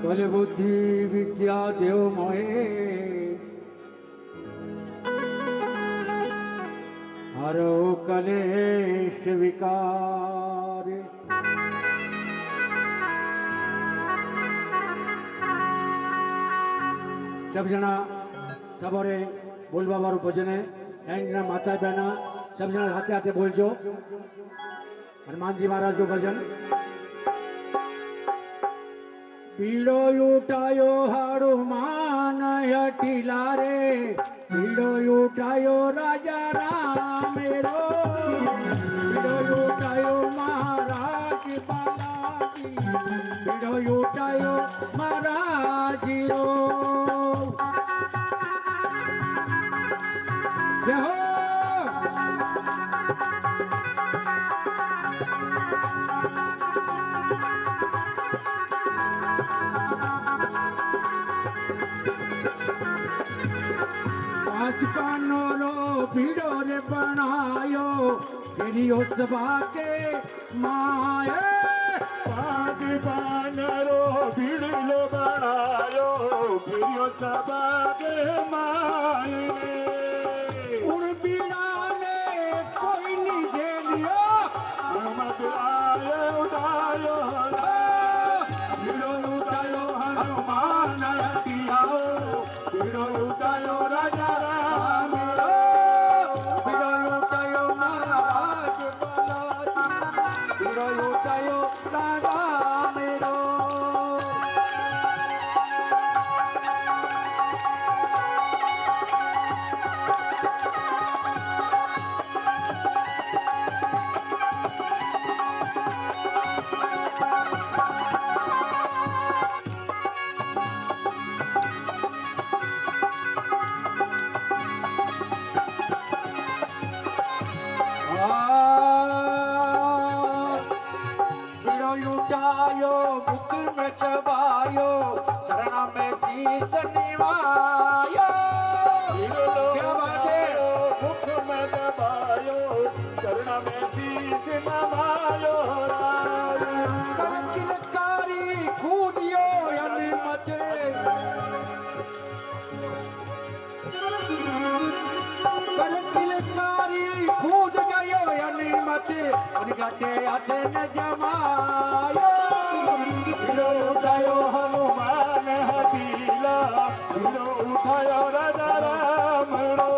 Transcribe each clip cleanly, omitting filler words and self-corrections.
बल बुद्धि विद्या देव मोहे हरो कलेश विकार। सब जना सबरे बोलवा वारू भजन है एंड माता बहना सब जना हाथे हाथे बोलजो हनुमान जी महाराज को भजन। पीड़ो उठायो हनुमान हठीला रे पीड़ो उठायो राजा राम रो पीड़ो उठायो महाराज बालाजी पीड़ो उठायो महाराज रो। जय हो भीड़ो रे बनायो फिरियो सभा के माए पाँच बानरो भीड़ो बनायो फिरियो सभा के माए। उन बीड़ा ने कोई नहीं झेलियो मत आए उठायो भीड़ो उठायो हनुमान हठीलाओ भीड़ो उठायो राजा राम मुख में चबायो शरण में शीश निवायो। क्या बात है मुख में दबायो चरण में शीश नवायो। किलकारी कूदियो हनुमते किलकारी कूद गयो हनुमते अनगटे अचन जमायो। भीड़ो उठायो हनुमान हठीला भीड़ो उठायो राजा राम रो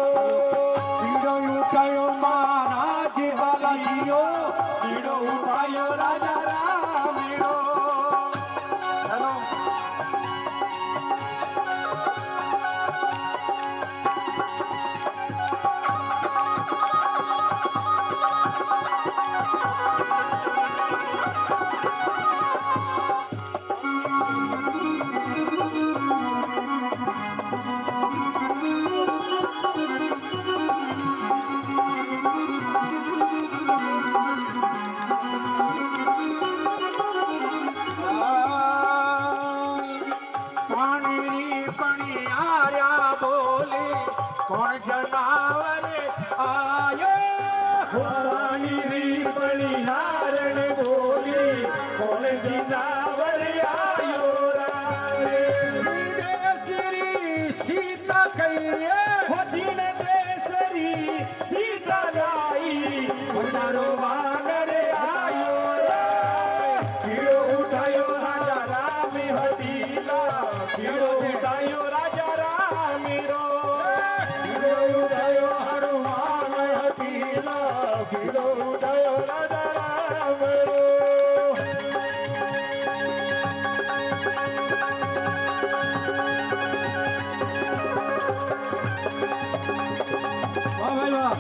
भीड़ो उठायो महाराज बालाजियो भीड़ो उठायो राजा राम रो। चलो कौन जनावर आयो रानी री बलिहारण बोली कौन जनावर आयो श्री सीता कहिए भजन देसरी सीता लाई भंडारो वानर आयो भीड़ो उठायो राजा राम हठीला भीड़ो उठायो राजा राम रो उठायो हनुमान हठीला भीड़ो उठायो राजा राम रो। वाह भाई वाह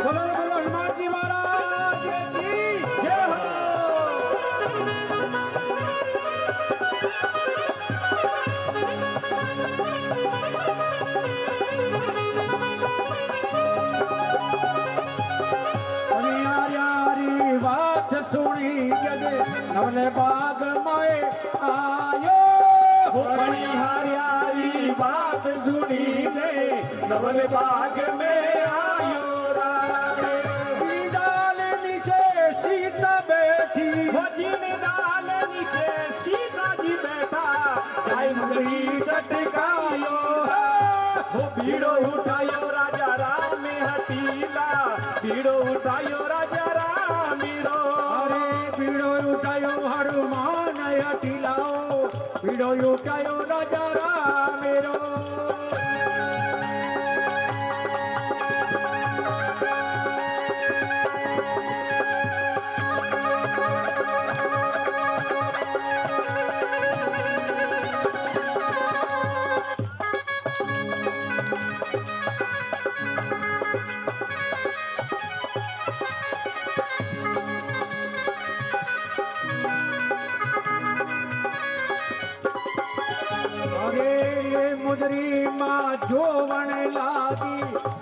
बोलो बोलो हनुमान जी महाराज की जय हो। बात सुनी जग नवले बाग में आयो बड़ी हरियाली बात सुनी ने नवल बाग में आयो राम डाल नीचे सीता बैठी भजन डाल मुदरी माँ जोवन लागी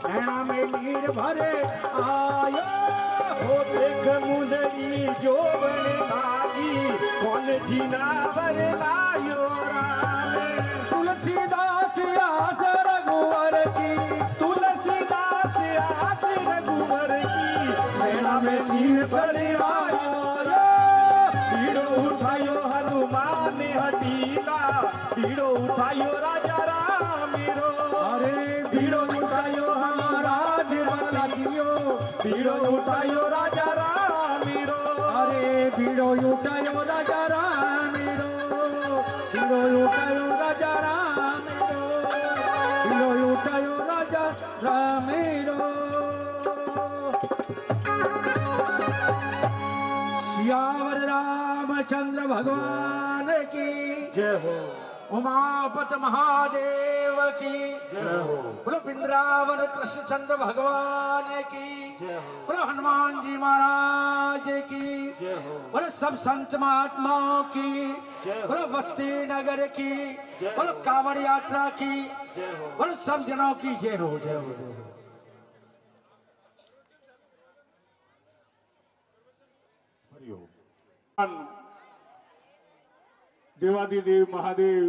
नैना में नीर भरे आयो हो देख मुंदरी जोवन लागी कौन जीना वर लायो राम तुलसीदास आस रघुवर की तुलसीदास आस रघुवर की नैना में नीर भरे आयो पीड़ो उठायो हनुमान हटीला पीड़ो उठायो राजा राम रो अरे पीड़ो उठायो हमारा वाला जियो पीड़ो उठायो राजा राम रो अरे भीड़ो उठायो राजा राम रो भीड़ो उठायो राजा राम रो भीड़ो उठायो राजा राम रो सियावर रामचंद्र भगवान की जय हो उमापत महादेव की जय हो बोलो वृंदावन कृष्णचंद्र भगवान की जय हो बोलो हनुमान जी महाराज की जय हो बोलो सब संत महात्माओं की जय हो। बोलो बस्ती नगर की जय बोलो हो। कांवड़ यात्रा की जय हो बोलो सब जनों की जय हो जय हो जय हो। देवादिदेव महादेव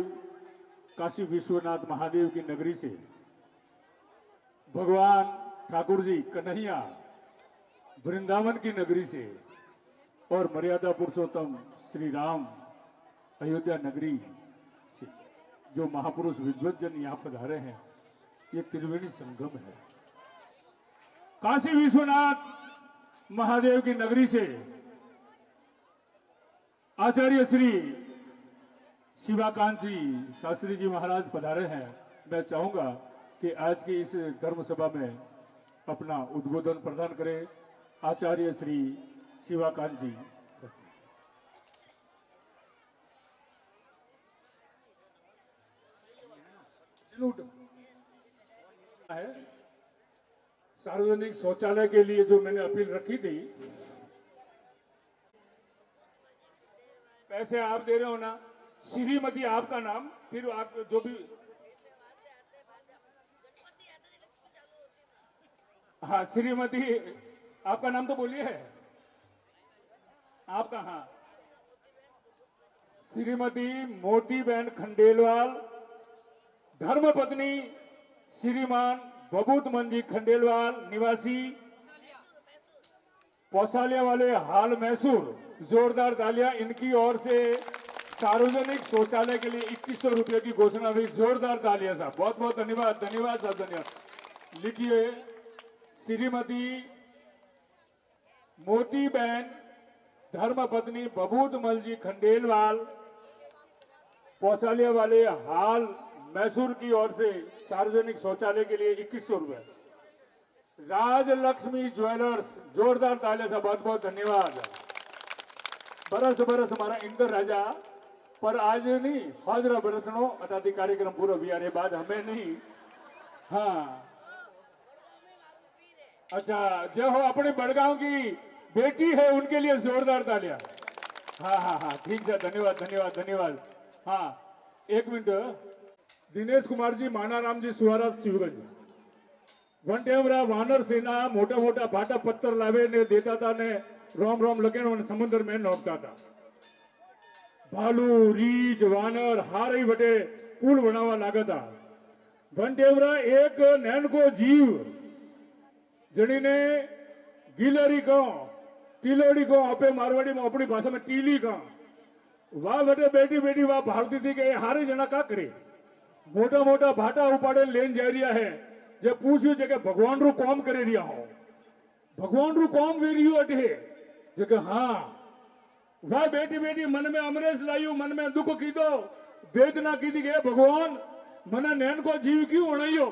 काशी विश्वनाथ महादेव की नगरी से भगवान ठाकुर जी कन्हैया वृंदावन की नगरी से और मर्यादा पुरुषोत्तम श्री राम अयोध्या नगरी से जो महापुरुष विद्वत जन यहाँ पधारे हैं, ये त्रिवेणी संगम है। काशी विश्वनाथ महादेव की नगरी से आचार्य श्री शिवाकांत जी शास्त्री जी महाराज पधारे हैं। मैं चाहूंगा कि आज की इस धर्म सभा में अपना उद्बोधन प्रदान करें आचार्य श्री शिवाकांत जी शास्त्री। है सार्वजनिक शौचालय के लिए जो मैंने अपील रखी थी, पैसे आप दे रहे हो ना, श्रीमती आपका नाम, फिर आप जो भी, हाँ श्रीमती आपका नाम तो बोलिए है आपका, हाँ श्रीमती मोतीबेन खंडेलवाल, धर्मपत्नी श्रीमान बबूतमन जी खंडेलवाल, निवासी पौसालिया वाले हाल मैसूर। जोरदार तालियां इनकी ओर से सार्वजनिक शौचालय के लिए 2100 रुपए की घोषणा हुई। जोरदार तालियां साहब, बहुत बहुत धन्यवाद, धन्यवाद साहब, धन्यवाद। लिखिए श्रीमती मोतीबेन धर्मपत्नी बबूतमल जी खंडेलवाल, पौसालिया वाले हाल मैसूर की ओर से सार्वजनिक शौचालय के लिए 2100 रुपए। राजलक्ष्मी ज्वेलर्स, जोरदार तालियां साहब, बहुत बहुत धन्यवाद। बरस बरस हमारा इंद्र राजा पर आज नहीं हाजरा बरसनो अताती कार्यक्रम पूरा विहारे बाद हमें नहीं, हाँ अच्छा जय हो। अपने बड़गांव की बेटी है उनके लिए जोरदार तालियां। हाँ हाँ हाँ ठीक है, धन्यवाद धन्यवाद धन्यवाद। हाँ एक मिनट, दिनेश कुमार जी मानाराम जी सुहारा शिवगंज, वनटेवरा वानर सेना मोटा मोटा भाटा पत्थर लावे ने देता था ने रोम रोम लगे समुद्र में नोकता था। भालू रीछ वानर हारे वटे पुल बनावा लागा था। वनटेवरा एक नैन को जीव जड़ी ने गिलरी को टिलोड़ी को आपे मारवाड़ी में अपनी भाषा में टीली का वाह वटे बेटी बेटी वाह भारती थी के हारे जना का करे मोटा मोटा भाटा उपाड़े लेन जा रिया है। जब पूछ्यू जगह भगवान रू कॉम करे रिया हो, भगवान रू कॉम वे रियो अटे जगह, हाँ वाह बेटी बेटी मन में अमरेश लायू, मन में दुख की दो वेदना की दी गए भगवान मना नैन को जीव क्यों उड़ाइयो,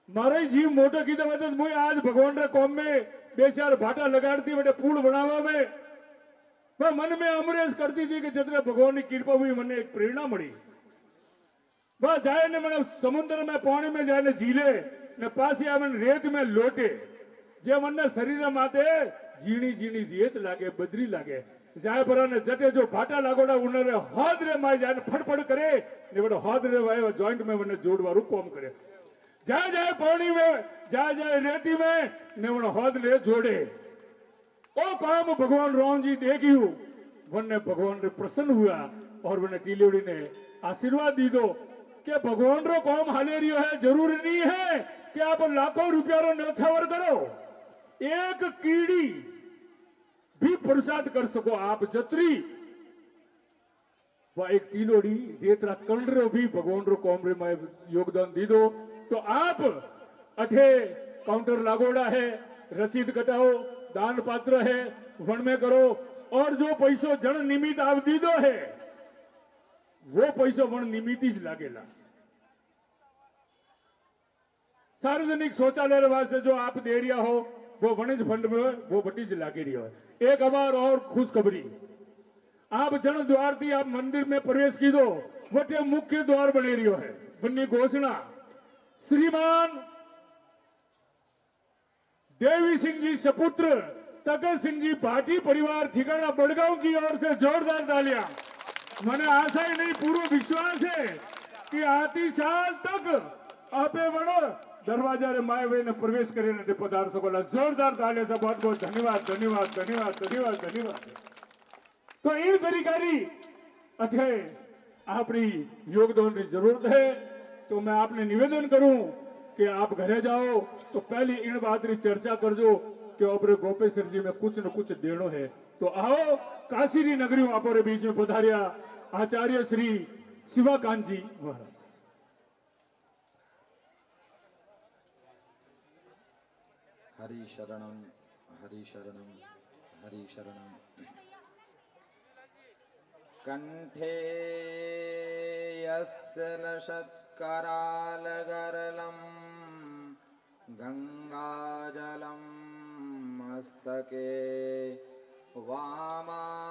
मारे जीव मोटो की दो तो मुझे आज भगवान रे कॉम में बेचार भाटा लगाड़ती बटे पुल बनावा में वह मन में अमरेश करती थी कि जतरे भगवान की कृपा हुई मन एक प्रेरणा मળી। वह जाए ने मैंने समुद्र में पानी में जाए ने झीले ने पासी आवे रेत में लोटे जे मन शरीर माते जीणी जीणी रेत लागे बजरी लागे जाय पर ने जटे जो भाटा लागोड़ा उनरे हाथ रे माय जाने फटफट करे ने बड़ो हाथ रे वाय जॉइंट में वने जोड़वारू काम करे जाय जाय पानी में जाय जाय रेती में ने बड़ो हाथ ले जोड़े ओ काम भगवान राम जी देखियो वने भगवान रे प्रसन्न हुआ और वने टीलेवड़ी ने आशीर्वाद दी दो कि भगवान रो काम हाले रियो है जरूरी नहीं है कि आप लाखों रुपया रो न्योछावर करो एक कीड़ी भी प्रसाद कर सको आप जत्री वह एक टीलोड़ी रेतरा कलरो भी भगवान रो काम रे में योगदान दी दो तो आप अठे काउंटर लागोड़ा है रसीद कटाओ दान पात्र है वन में करो और जो पैसो जन निमित्त आप दी दो है वो पैसो वन निमित्त ही लागेला सार्वजनिक शौचालय वास्ते जो आप दे रिया हो वो वनिज फंड में वो बटी ज लागे रही हो एक हमार और खुशखबरी आप जन द्वार थी आप मंदिर में प्रवेश की दो वटे मुख्य द्वार बने रियो है बन्नी घोषणा श्रीमान देवी सिंह जी सपुत्र तगत सिंह जी भाटी परिवार ठिकाना बड़गांव की ओर से जोरदार तालियां मैंने आशा ही नहीं पूरा विश्वास है कि आती साल तक आपे बड़ो दरवाजा रे माए वे ने प्रवेश કરીને પધાર સકોલા જોરદાર તાલે से बहुत बहुत धन्यवाद धन्यवाद धन्यवाद धन्यवाद धन्यवाद तो इन तरीकारी अठे आपनी योगदान की जरूरत है तो मैं आपने निवेदन करूं कि आप घरे जाओ तो पहली इन बात की चर्चा करजो कि अपने गोपेश्वर जी में कुछ न कुछ देनो है तो आओ काशी री नगरी आपरे बीच में पधारिया आचार्य श्री शिवाकांत जी महाराज हरि शरणम हरि शरणम हरि शरणम कंठे यस्य लशत्करालगरलम् गंगाजलं मस्तके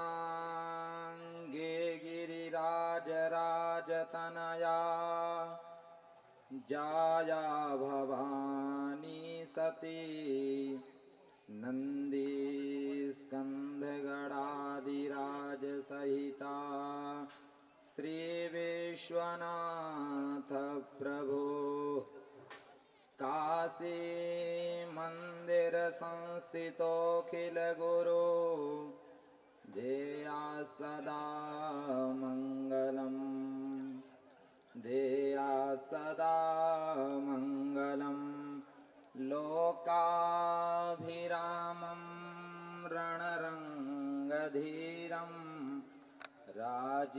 वामांगे गिरिराजराजतनया जाया भवानी सती नंदी स्कंधगणाधिराज सहिता श्री विश्वनाथ प्रभु काशी मंदिर संस्थितोखिल गुरु देया सदा मंगलम देया सदा मंगलम लोकाभिरामं रणरंगधीरं राजीवनेत्रं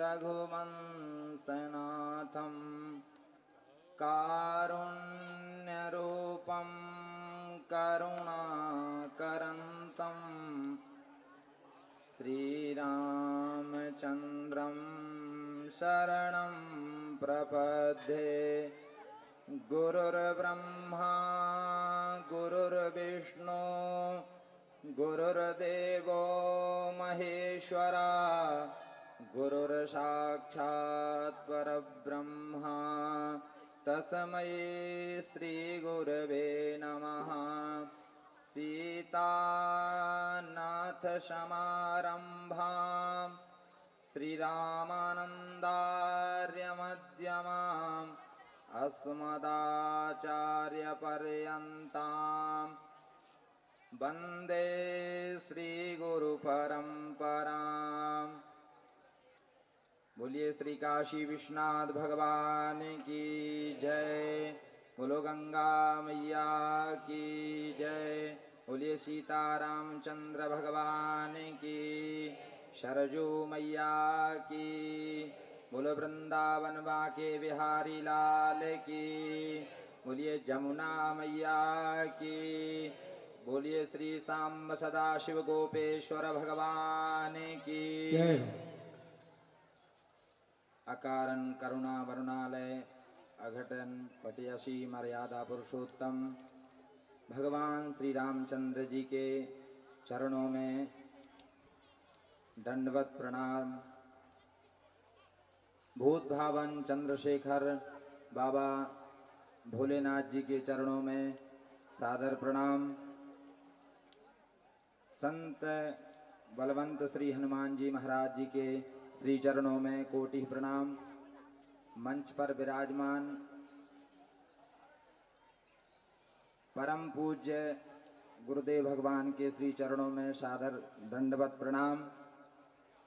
रघुवंशनाथं कारुण्यरूपं करुणाकरन्तं श्रीरामचन्द्रं शरणं प्रपद्ये गुरुर्ब्रह्मा गुरुर्विष्णु गुरुर्देवो महेश्वरा गुरुर्साक्षात् परब्रह्मा तस्मै श्रीगुरवे नमः सीतानाथसमारम्भां श्रीरामानन्दार्यमध्यमाम् अस्मदाचार्यपर्यन्तां वन्दे श्रीगुरुपरम्परां बोलिए श्री काशी विश्वनाथ भगवान की जय बोलो गंगा मैया की जय बोलिए सीतारामचंद्र भगवान की सरजू मैया की बोलो वृंदावन बाके बिहारी लाल की बोलिए जमुना मैया की बोलिए श्री सांब सदाशिव गोपेश्वर भगवान की अकारण करुणा वरुणालय अघटन पटियसी मर्यादा पुरुषोत्तम भगवान श्री रामचंद्र जी के चरणों में दंडवत प्रणाम। भूत भावन चंद्रशेखर बाबा भोलेनाथ जी के चरणों में सादर प्रणाम संत बलवंत श्री हनुमान जी महाराज जी के श्री चरणों में कोटि प्रणाम। मंच पर विराजमान परम पूज्य गुरुदेव भगवान के श्री चरणों में सादर दंडवत प्रणाम।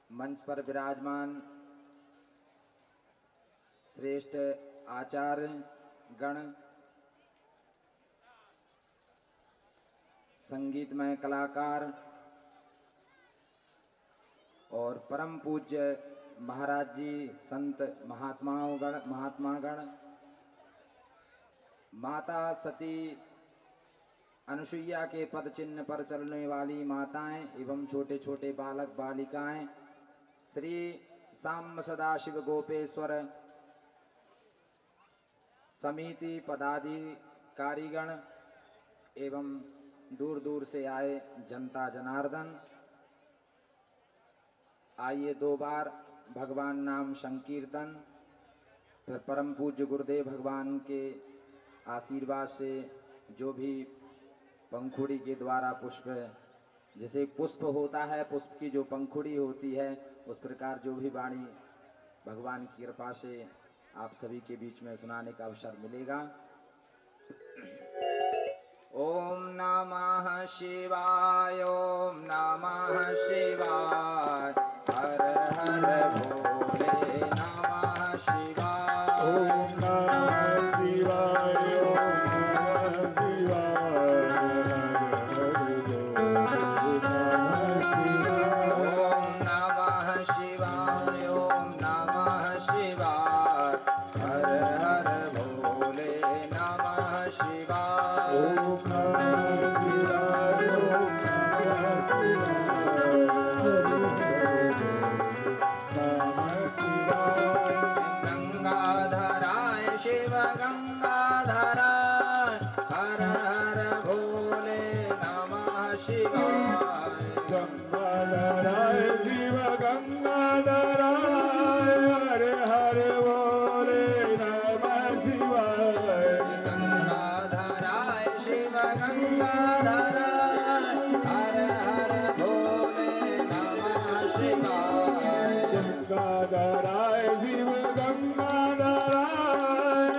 मंच पर विराजमान श्रेष्ठ आचार्य गण, संगीतमय कलाकार और परम पूज्य महाराज जी, संत महात्मागण, माता सती अनुसुईया के पद चिन्ह पर चलने वाली माताएं एवं छोटे छोटे बालक बालिकाएं, श्री साम सदाशिव गोपेश्वर समिति पदाधिकारीगण एवं दूर दूर से आए जनता जनार्दन, आइए 2 बार भगवान नाम संकीर्तन, फिर परम पूज्य गुरुदेव भगवान के आशीर्वाद से जो भी पंखुड़ी के द्वारा पुष्प, जैसे पुष्प होता है, पुष्प की जो पंखुड़ी होती है, उस प्रकार जो भी वाणी भगवान की कृपा से आप सभी के बीच में सुनाने का अवसर मिलेगा। ओम नमः शिवाय, ओम नमः शिवाय, हर हर भोले नमः शिवाय। ओम नमः शिवाय, ओम नमः शिवाय, ओम नमः शिवाय, हर हर भोले नमः शिवाय। ओम नमः शिवाय, ओम गंगाधराय शिव गंगाधराय, हर हर भोले नमः शिवाय। गंगाधराय शिव गंगाधराय, हरे हरे बोले नमः शिवाय। गंगाधराय शिव गंगाधराय, हर हर भोले नमः शिवाय। गंगाधराय शिव गंगाधराय,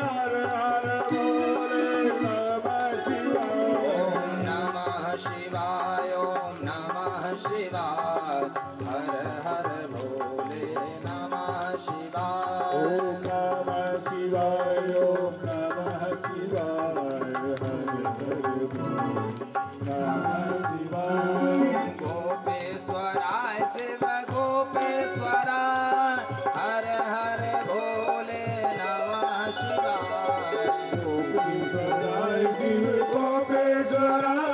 हरे हरे बोले नमः शिवाय। ओम नमः शिवाय, ओम नमः शिवाय, हर हर भोले नमः शिवाय। ओम नमः शिवाय, ओम नमः शिवाय, हरे हरे बोले नमः शिवाय। गोपेश्वराय शिव गोपेश्वराय, हर हर भोले नमः शिवाय। गोपेश्वराय शिव गोपेश्वराय,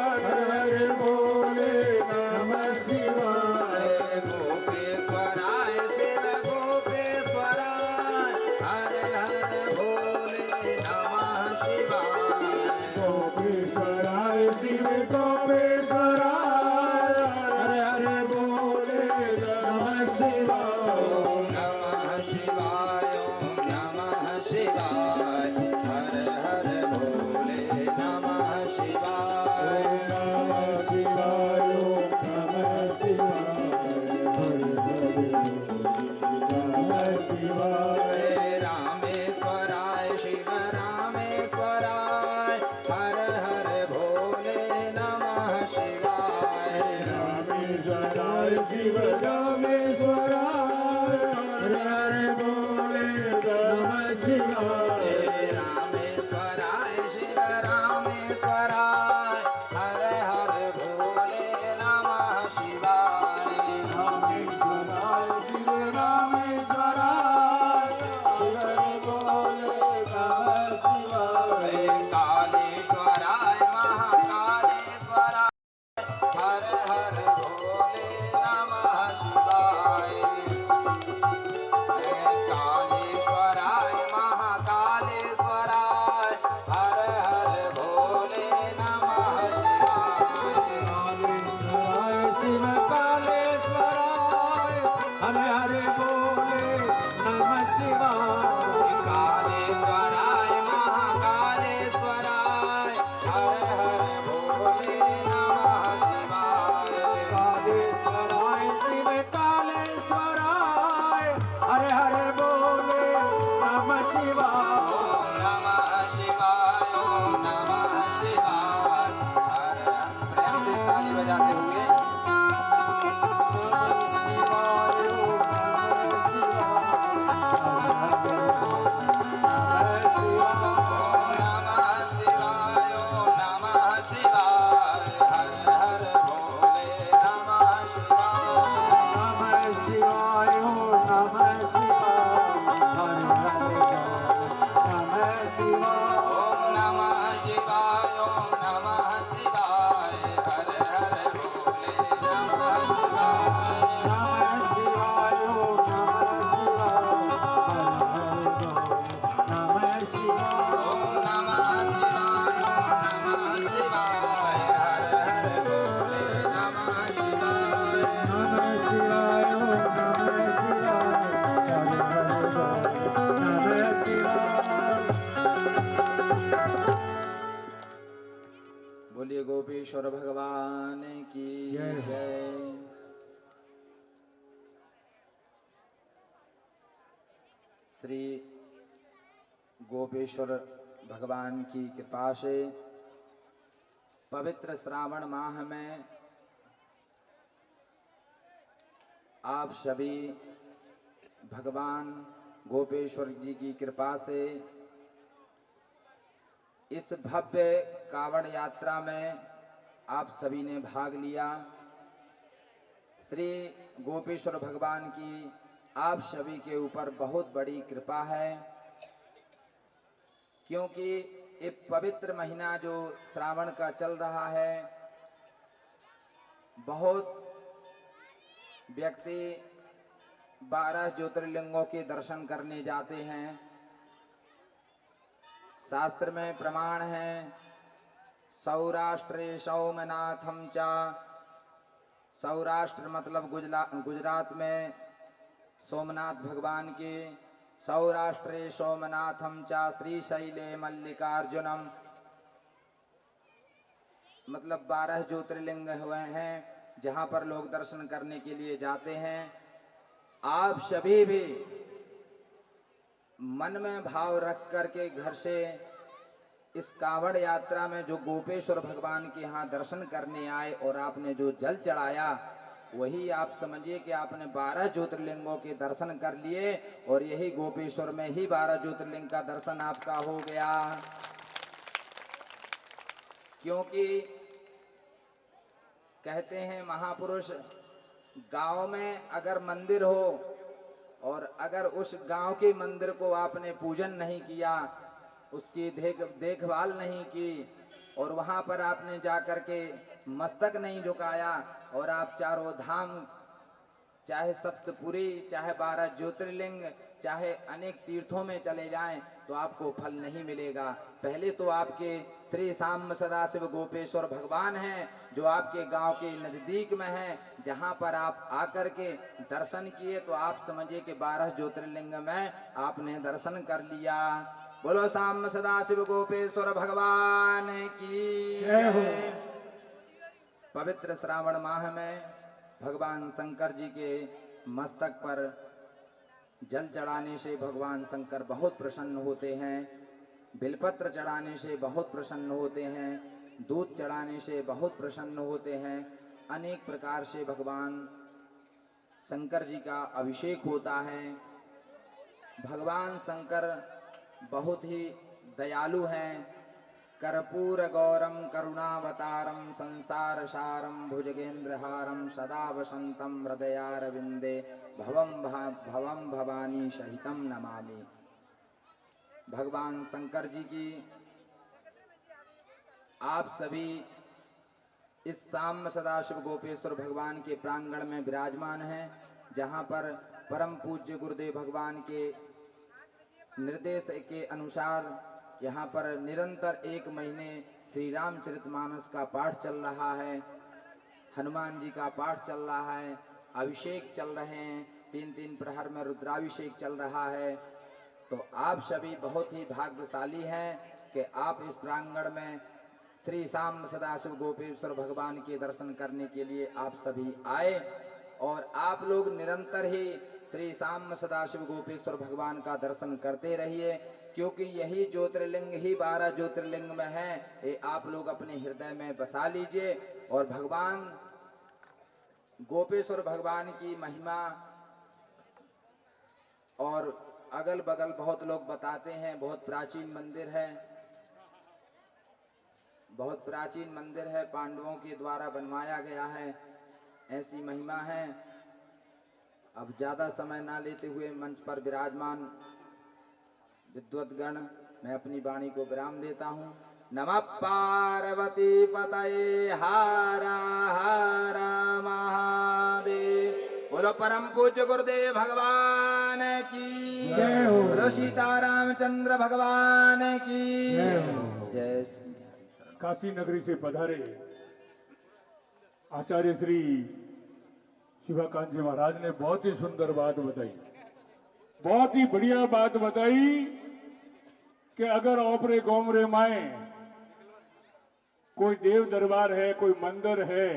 हरे हरे बोले नमः शिवाय। गोपेश्वराय शिव गोपेश्वराय, हर हर भोले नमः शिवाय। गोपेश्वराय शिव गोपेश्वराय, हरे हरे बोले नमः शिवाय। ओम नमः शिवाय, ओम नमः शिवाय, हर हर भोले नमः शिवाय। ओम नमः शिवाय, ओम नमः शिवाय, हरे हरे नमः शिवाय। रामेश्वराय शिव रामेश्वराय, हर हर भोले नमः शिवाय। भगवान की जय। जय। श्री गोपेश्वर भगवान की कृपा से पवित्र श्रावण माह में आप सभी भगवान गोपेश्वर जी की कृपा से इस भव्य कावड़ यात्रा में आप सभी ने भाग लिया। श्री गोपेश्वर भगवान की आप सभी के ऊपर बहुत बड़ी कृपा है, क्योंकि ये पवित्र महीना जो श्रावण का चल रहा है, बहुत व्यक्ति 12 ज्योतिर्लिंगों के दर्शन करने जाते हैं। शास्त्र में प्रमाण है, सौराष्ट्रे सोमनाथम च, सौराष्ट्र मतलब गुजरात में सोमनाथ भगवान के, सौराष्ट्रे सोमनाथम च श्रीशैले मल्लिकार्जुनम, मतलब 12 ज्योतिर्लिंग हुए हैं जहां पर लोग दर्शन करने के लिए जाते हैं। आप सभी भी मन में भाव रख करके घर से इस कावड़ यात्रा में जो गोपेश्वर भगवान के यहाँ दर्शन करने आए और आपने जो जल चढ़ाया, वही आप समझिए कि आपने 12 ज्योतिर्लिंगों के दर्शन कर लिए और यही गोपेश्वर में ही 12 ज्योतिर्लिंग का दर्शन आपका हो गया। क्योंकि कहते हैं महापुरुष, गांव में अगर मंदिर हो और अगर उस गांव के मंदिर को आपने पूजन नहीं किया, उसकी देखभाल नहीं की और वहां पर आपने जाकर के मस्तक नहीं झुकाया और आप चारों धाम, चाहे सप्तपुरी, चाहे 12 ज्योतिर्लिंग, चाहे अनेक तीर्थों में चले जाएं, तो आपको फल नहीं मिलेगा। पहले तो आपके श्री शाम सदाशिव गोपेश्वर भगवान हैं जो आपके गांव के नजदीक में हैं, जहां पर आप आकर के दर्शन किए तो आप समझिए कि 12 ज्योतिर्लिंग में आपने दर्शन कर लिया। बोलो शाम सदाशिव गोपेश्वर भगवान की जय हो। पवित्र श्रावण माह में भगवान शंकर जी के मस्तक पर जल चढ़ाने से भगवान शंकर बहुत प्रसन्न होते हैं, बिलपत्र चढ़ाने से बहुत प्रसन्न होते हैं, दूध चढ़ाने से बहुत प्रसन्न होते हैं। अनेक प्रकार से भगवान शंकर जी का अभिषेक होता है। भगवान शंकर बहुत ही दयालु हैं। कर्पूर गौरम करुणावतारम संसार सारम भुजगेन्द्रहारम सदा वसंतम हृदयारविंदे भवम भवानी सहितम नमामि। भगवान शंकर जी की आप सभी इस शाम सदाशिव गोपेश्वर भगवान के प्रांगण में विराजमान हैं, जहां पर परम पूज्य गुरुदेव भगवान के निर्देश के अनुसार यहाँ पर निरंतर 1 महीने श्री रामचरितमानस का पाठ चल रहा है, हनुमान जी का पाठ चल रहा है, अभिषेक चल रहे हैं, 3-3 प्रहर में रुद्राभिषेक चल रहा है। तो आप सभी बहुत ही भाग्यशाली हैं कि आप इस प्रांगण में श्री शाम सदाशिव गोपेश्वर भगवान के दर्शन करने के लिए आप सभी आए और आप लोग निरंतर ही श्री शाम सदाशिव गोपेश्वर भगवान का दर्शन करते रहिए, क्योंकि यही ज्योतिर्लिंग ही 12 ज्योतिर्लिंग में है। ये आप लोग अपने हृदय में बसा लीजिए और भगवान गोपेश्वर भगवान की महिमा और अगल बगल बहुत लोग बताते हैं, बहुत प्राचीन मंदिर है, बहुत प्राचीन मंदिर है, पांडवों के द्वारा बनवाया गया है, ऐसी महिमा है। अब ज्यादा समय ना लेते हुए मंच पर विराजमान विद्वद्गण, मैं अपनी वाणी को विराम देता हूँ। नमः पार्वती पतये हर हर महादेव। बोलो परम पूज्य गुरुदेव भगवान की जय हो। बोलो सीतारामचंद्र भगवान की जय हो। जय श्री हरि। काशी नगरी से पधारे आचार्य श्री शिवाकांत जी महाराज ने बहुत ही सुंदर बात बताई, बहुत ही बढ़िया बात बताई कि अगर ओपरे गोमरे माए कोई देव दरबार है, कोई मंदिर है,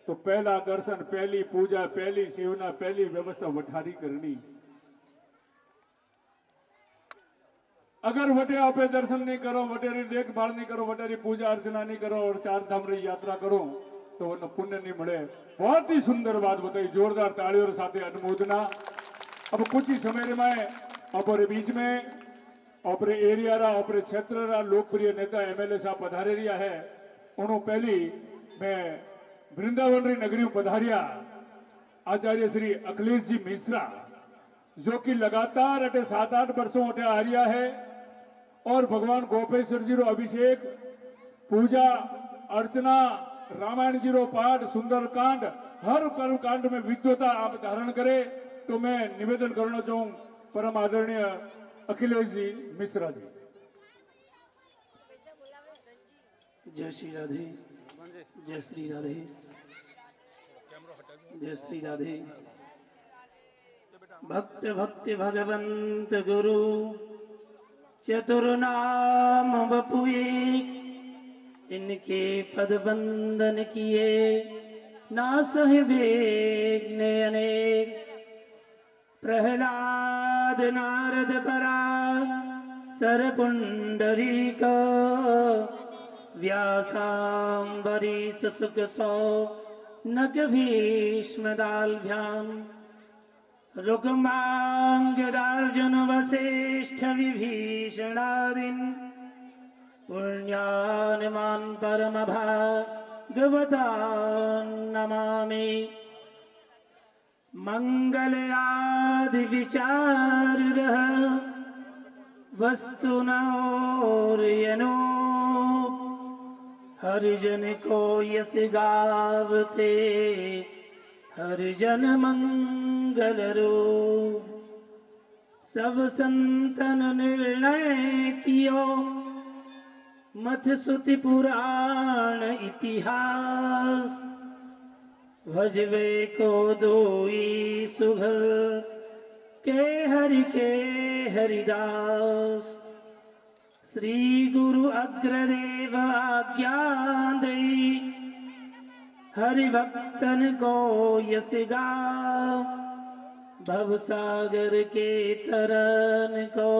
तो पहला दर्शन, पहली पूजा, पहली सेवना, पहली व्यवस्था वठारी करनी। अगर वटे आपे दर्शन नहीं करो, वटेरी देखभाल नहीं करो, वटेरी पूजा अर्चना नहीं करो और चार धाम री यात्रा करो तो उन्हें पुण्य नहीं मिले। बहुत ही सुंदर बात बताई, जोरदार तालियों के साथ अनुमोदना। अब कुछ ही समय में अपने बीच में अपने एरिया रा, अपने क्षेत्र रा लोकप्रिय नेता एमएलए साहब पधारे रिया है। उन्होंने पहली मैं वृंदावन री नगरी पधारिया आचार्य श्री अखिलेश जी मिश्रा, जो कि लगातार अटे 7-8 वर्षों अटे आ रिया है और भगवान गोपेश्वर जी रो अभिषेक, पूजा अर्चना, रामायण जी रो पाठ, सुंदरकांड, हर कर्म कांड में विद्वता आप धारण करे। तो मैं निवेदन करना चाहूं परम आदरणीय अखिलेश जी मिश्रा जी। जय श्री राधे, जय श्री राधे, जय श्री राधे। भक्त भक्ति भगवंत गुरु चतुर्नाम बपुए, इनके पद वंदन किए ना सह विघ्न अनेक। प्रहलाद नारद परा सरपुंडरीक, व्यासांबरीश सुख सौ नग भीष्मदाल्भ्याम्। रुक्मांगदार्जुन वसिष्ठ विभीषणादीन्, पुण्यान्मान् परम भागवतान् नमामि। मंगल आदि विचार वस्तुनोर्यनो, हरिजन को यस गावते हरिजन मंगल रूप। सब संतन निर्णय कियो, मथ सुति पुराण इतिहास। भजवे को दोई सुघर, के हरिदास। श्री गुरु अग्रदेव आज्ञा दई, हरि भक्तन को यस गाव। भवसागर के तरन को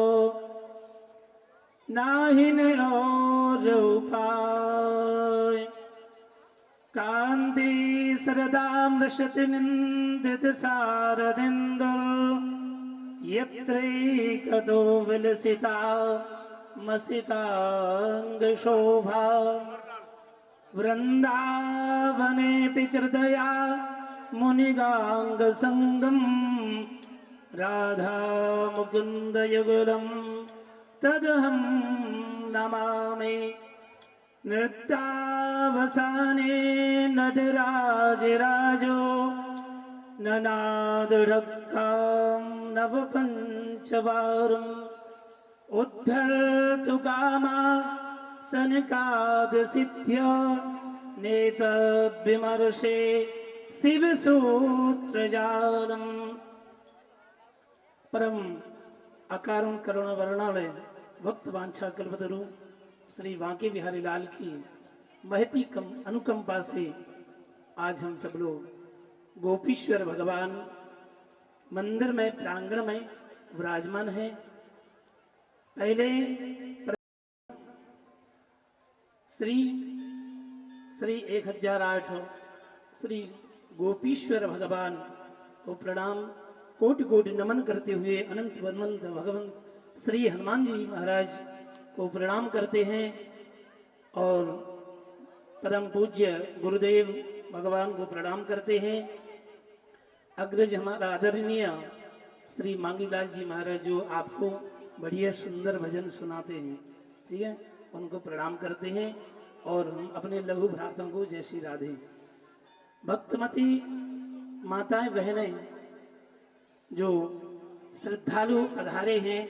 नाहिन और उपाय। कांति सरदामृषति निंदित सारदिंदुल, यत्रैकतो विलसिता मसितांग शोभा। वृंदावने कृतया मुनिगांग संगम, राधा मुकुंद युगलम तदहं नमामि। नृत्यावसाने नटराज राजो, ननाद ढक्कां नवपंचवारम्। उद्धर्तु कामा सनकाद सिद्ध्य, नेतद्विमर्शे शिव सूत्र जालम्। परम अकारुण करुण वर्णालय भक्त वांछा कल्पतरु श्री वांके बिहारी लाल की महती अनुकंपा से आज हम सब लोग गोपीश्वर भगवान मंदिर में प्रांगण में विराजमान है। पहले श्री 1008 श्री गोपीश्वर भगवान को प्रणाम कोटि कोटि नमन करते हुए अनंत वनंत भगवान श्री हनुमान जी महाराज को प्रणाम करते हैं और परम पूज्य गुरुदेव भगवान को प्रणाम करते हैं। अग्रज हमारा आदरणीय श्री मांगीलाल जी महाराज जो आपको बढ़िया सुंदर भजन सुनाते हैं, ठीक है, उनको प्रणाम करते हैं और हम अपने लघु भ्रातों को जय श्री राधे। भक्तमती माताएं बहनें जो श्रद्धालु पधारे हैं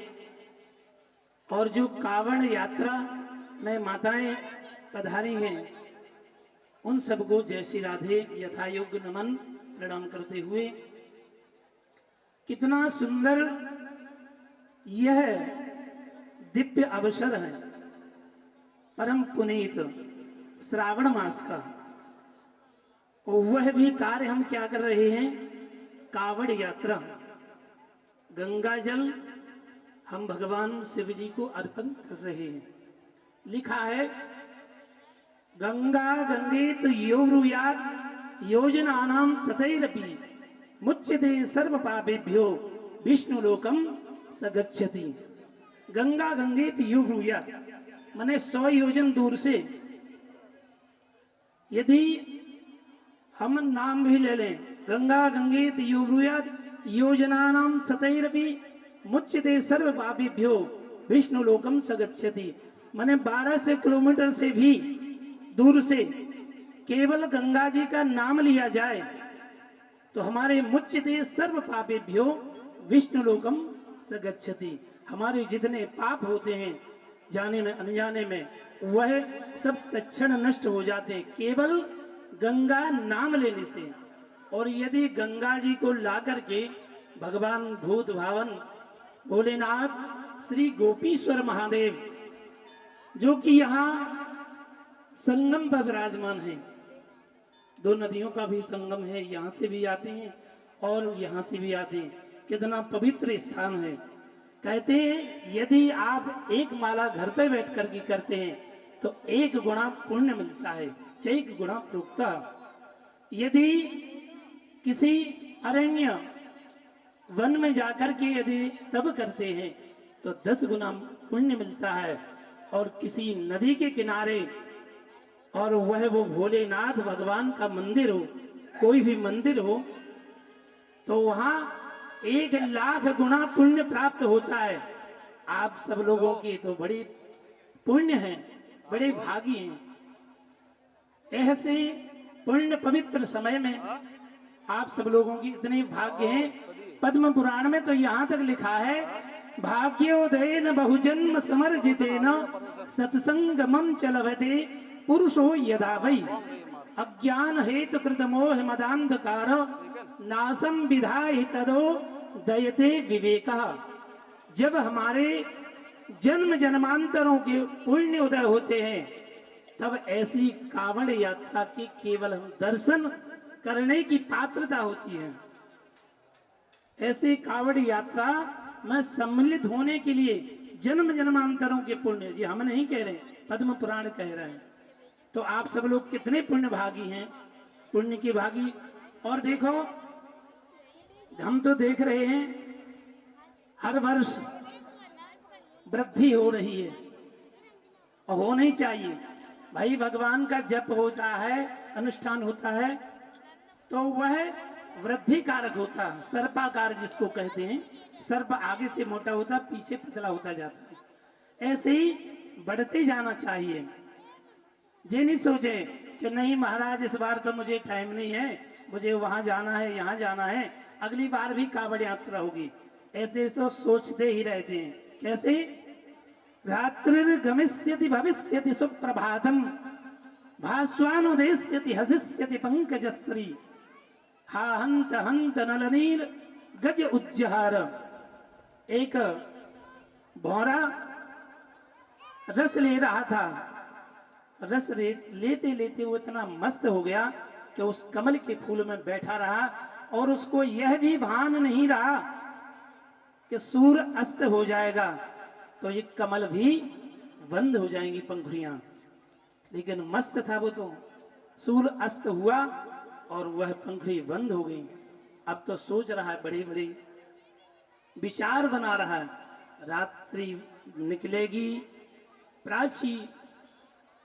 और जो कावड़ यात्रा में माताएं पधारी हैं, उन सबको जय श्री राधे यथा योग्य नमन प्रणाम करते हुए कितना सुंदर यह दिव्य अवसर है, परम पुनीत श्रावण मास का, और वह भी कार्य हम क्या कर रहे हैं, कावड़ यात्रा, गंगा जल हम भगवान शिव जी को अर्पण कर रहे हैं। लिखा है गंगा गंगेत यो ब्रूयात् योजनानां सतैरपि मुच्यते सर्व पापेभ्यो विष्णु लोकम सगच्छति। गंगा गंगेत यो ब्रूयात् माने 100 योजन दूर से यदि हम नाम भी ले लें, गंगा गंगेत यो ब्रूयात् योजनानां सतैरपि मुच्यते सर्व पापेभ्यो विष्णु लोकम सगच्छति। माने 1200 किलोमीटर से भी दूर से केवल गंगा जी का नाम लिया जाए तो हमारे मुच्यते सर्व पापेभ्यो विष्णु लोकम सगच्छति। हमारे जितने पाप होते हैं जाने में अनजाने में, वह सब तत्क्षण नष्ट हो जाते हैं केवल गंगा नाम लेने से। और यदि गंगा जी को ला करके भगवान भूत भावन भोलेनाथ श्री गोपीश्वर महादेव जो कि यहाँ संगम पर विराजमान है, 2 नदियों का भी संगम है, यहाँ से भी आते हैं और यहाँ से भी आते हैं, कितना पवित्र स्थान है। कहते हैं यदि आप एक माला घर पे बैठ कर के करते हैं तो 1 गुना पुण्य मिलता है, 1 गुना प्रोक्ता। यदि किसी अरण्य वन में जाकर के यदि तब करते हैं तो 10 गुना पुण्य मिलता है। और किसी नदी के किनारे, और वह वो भोलेनाथ भगवान का मंदिर हो, कोई भी मंदिर हो, तो वहां 1 लाख गुना पुण्य प्राप्त होता है। आप सब लोगों की तो बड़ी पुण्य है, बड़े भागी हैं। ऐसे पुण्य पवित्र समय में आप सब लोगों की इतने भाग्य हैं। पद्म पुराण में तो यहाँ तक लिखा है भाग्योदयेन बहुजन्म समर्जितेन सत्संगमं च लभते पुरुषो यदा वै अज्ञान हेतु कृत मोह मदांधकार नासम विधाय तदो दयते विवेकः। जब हमारे जन्म जन्मांतरों के पुण्य उदय होते हैं तब ऐसी कावड़ यात्रा के केवल हम दर्शन करने की पात्रता होती है। ऐसी कावड़ यात्रा में सम्मिलित होने के लिए जन्म जन्मांतरों के पुण्य, जी हम नहीं कह रहे, पद्म पुराण कह रहे हैं। तो आप सब लोग कितने पुण्य भागी हैं, पुण्य की भागी। और देखो हम तो देख रहे हैं हर वर्ष वृद्धि हो रही है और होनी चाहिए भाई। भगवान का जप होता है, अनुष्ठान होता है तो वह वृद्धि कारक होता है, सर्पाकार जिसको कहते हैं। सर्प आगे से मोटा होता, पीछे पतला होता जाता है। ऐसे ही बढ़ते जाना चाहिए। ये नहीं सोचे कि नहीं महाराज इस बार तो मुझे टाइम नहीं है, मुझे वहां जाना है, यहाँ जाना है, अगली बार भी कावड़ यात्रा होगी। ऐसे तो सोचते ही रहते हैं। कैसे? रात्रिर्गमिष्यति भविष्यति सुप्रभातम भास्वानुदेष्यति हसिष्यति पंकजश्री हा हंत हंत नलनील गज उज्जहार। एक भौरा रस ले रहा था, रस लेते लेते वो इतना मस्त हो गया कि उस कमल के फूल में बैठा रहा और उसको यह भी भान नहीं रहा कि सूर्य अस्त हो जाएगा तो ये कमल भी बंद हो जाएंगी पंखुड़ियां। लेकिन मस्त था वो तो। सूर्य अस्त हुआ और वह पंखुड़ी बंद हो गई। अब तो सोच रहा है, बड़ी बड़ी विचार बना रहा है, रात्रि निकलेगी, प्राची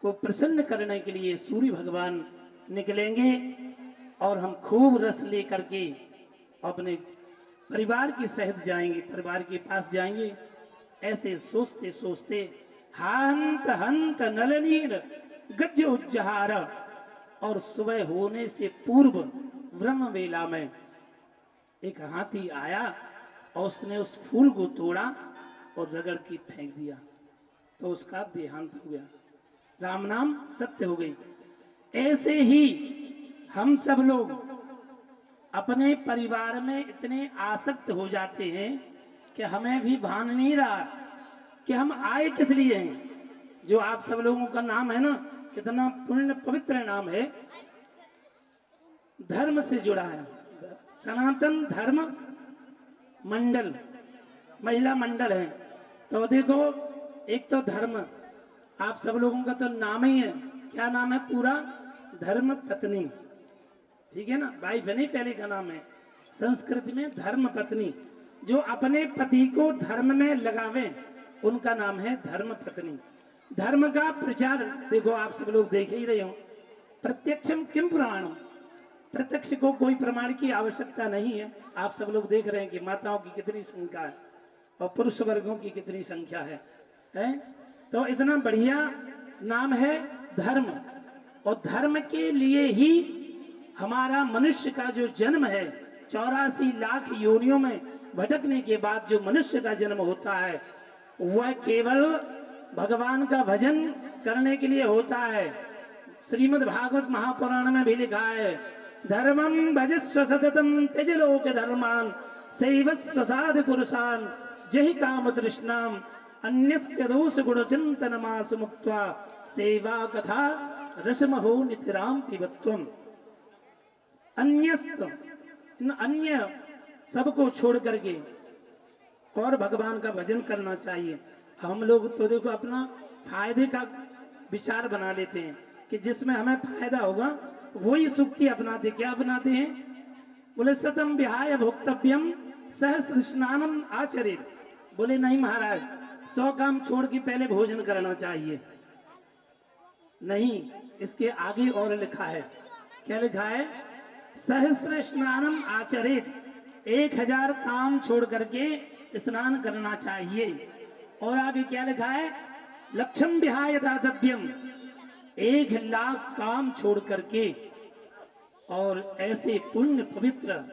को प्रसन्न करने के लिए सूर्य भगवान निकलेंगे और हम खूब रस लेकर के अपने परिवार के सहित जाएंगे, परिवार के पास जाएंगे। ऐसे सोचते सोचते हंत हंत नलनीर गज उज्जहार। और सुबह होने से पूर्व ब्रह्म वेला में एक हाथी आया और उसने उस फूल को तोड़ा और रगड़ के फेंक दिया तो उसका देहांत हो गया, राम नाम सत्य हो गई। ऐसे ही हम सब लोग अपने परिवार में इतने आसक्त हो जाते हैं कि हमें भी भान नहीं रहा कि हम आए किस लिए हैं। जो आप सब लोगों का नाम है ना, कितना पुण्य पवित्र नाम है, धर्म से जुड़ा है। सनातन धर्म मंडल, महिला मंडल है। तो देखो, एक तो धर्म, आप सब लोगों का तो नाम ही है, क्या नाम है पूरा? धर्म पत्नी, ठीक है ना, वाइफ नहीं, पहले का नाम है संस्कृत में धर्म पत्नी। जो अपने पति को धर्म में लगावे उनका नाम है धर्म पत्नी। धर्म का प्रचार देखो, आप सब लोग देख ही रहे हो, प्रत्यक्षम किम प्रमाणम, प्रत्यक्ष को कोई प्रमाण की आवश्यकता नहीं है। आप सब लोग देख रहे हैं कि माताओं की कितनी संख्या है और पुरुष वर्गों की कितनी संख्या है? तो इतना बढ़िया नाम है धर्म। और धर्म के लिए ही हमारा मनुष्य का जो जन्म है, 84 लाख योनियों में भटकने के बाद जो मनुष्य का जन्म होता है, वह केवल भगवान का भजन करने के लिए होता है। श्रीमद् भागवत महापुराण में भी लिखा है, धर्मं भजस्व सततम त्यज लोक धर्मान सैवस्व साधु पुरुषान जहि काम तृष्णाम अन्यस्य दोष गुण चिंतन मास मुक्त्वा सेवा कथा रसमहो नितराम पिबत्वम। अन्य सबको छोड़ करके और भगवान का भजन करना चाहिए। हम लोग तो देखो अपना फायदे का विचार बना लेते हैं कि जिसमें हमें फायदा होगा वही सुक्ति अपनाते। क्या अपनाते हैं? बोले सतम विहाय भोक्तव्यम सहस्र स्नानम आचरित। बोले नहीं महाराज, 100 काम छोड़ के पहले भोजन करना चाहिए। नहीं, इसके आगे और लिखा है, क्या लिखा है? सहस्र स्नानम आचरित, 1000 काम छोड़ करके स्नान करना चाहिए। और आगे क्या लिखा है? लक्षम विहाय दातव्यम, 1,00,000 काम छोड़ करके। और ऐसे पुण्य पवित्र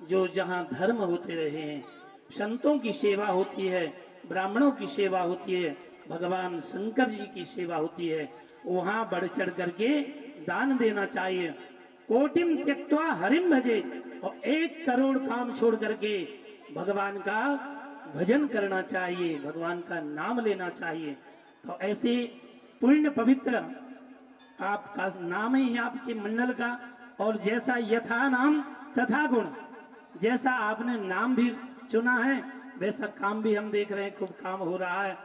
जो जहां धर्म होते रहे हैं, संतों की सेवा होती है, ब्राह्मणों की सेवा होती है, भगवान शंकर जी की सेवा होती है, वहां बढ़ चढ़ करके दान देना चाहिए। कोटिम त्यक्त्वा हरिम भजे, और 1 करोड़ काम छोड़ करके भगवान का भजन करना चाहिए, भगवान का नाम लेना चाहिए। तो ऐसे पुण्य पवित्र आपका नाम ही है आपके मंडल का। और जैसा यथा नाम तथा गुण, जैसा आपने नाम भी चुना है वैसा काम भी हम देख रहे हैं, खूब काम हो रहा है।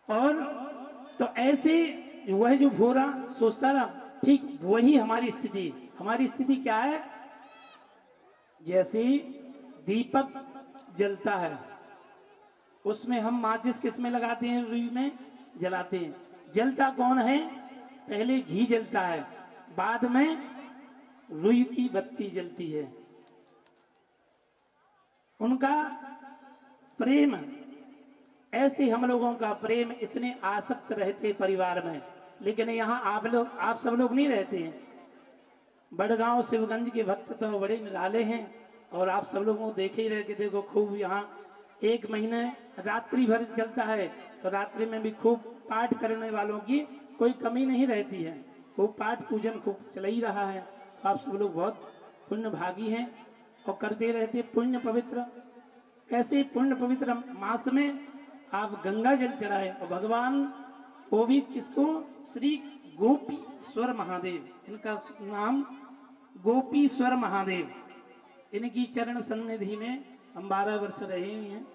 और तो ऐसे वह जो भोरा सोचता रहा, ठीक वही हमारी स्थिति। हमारी स्थिति क्या है? जैसे दीपक जलता है, उसमें हम माचिस किस में लगाते हैं? रुई में जलाते हैं। जलता कौन है? पहले घी जलता है, बाद में रुई की बत्ती जलती है। उनका प्रेम, ऐसे हम लोगों का प्रेम, इतने आसक्त रहते परिवार में। लेकिन यहाँ आप सब लोग नहीं रहते हैं। बड़गांव शिवगंज के भक्त तो बड़े निराले हैं, और आप सब लोगों को देखे ही रहे कि देखो खूब यहाँ 1 महीने रात्रि भर चलता है, तो रात्रि में भी खूब पाठ करने वालों की कोई कमी नहीं रहती है। खूब पाठ पूजन खूब चल ही रहा है। तो आप सब लोग बहुत पुण्य भागी हैं और करते रहते पुण्य पवित्र। ऐसे पुण्य पवित्र मास में आप गंगा जल चढ़ाए, और भगवान वो भी किसको? श्री गोपीश्वर महादेव, इनका नाम गोपीश्वर महादेव। इनकी चरण सन्निधि में हम 12 वर्ष रहे हुए हैं।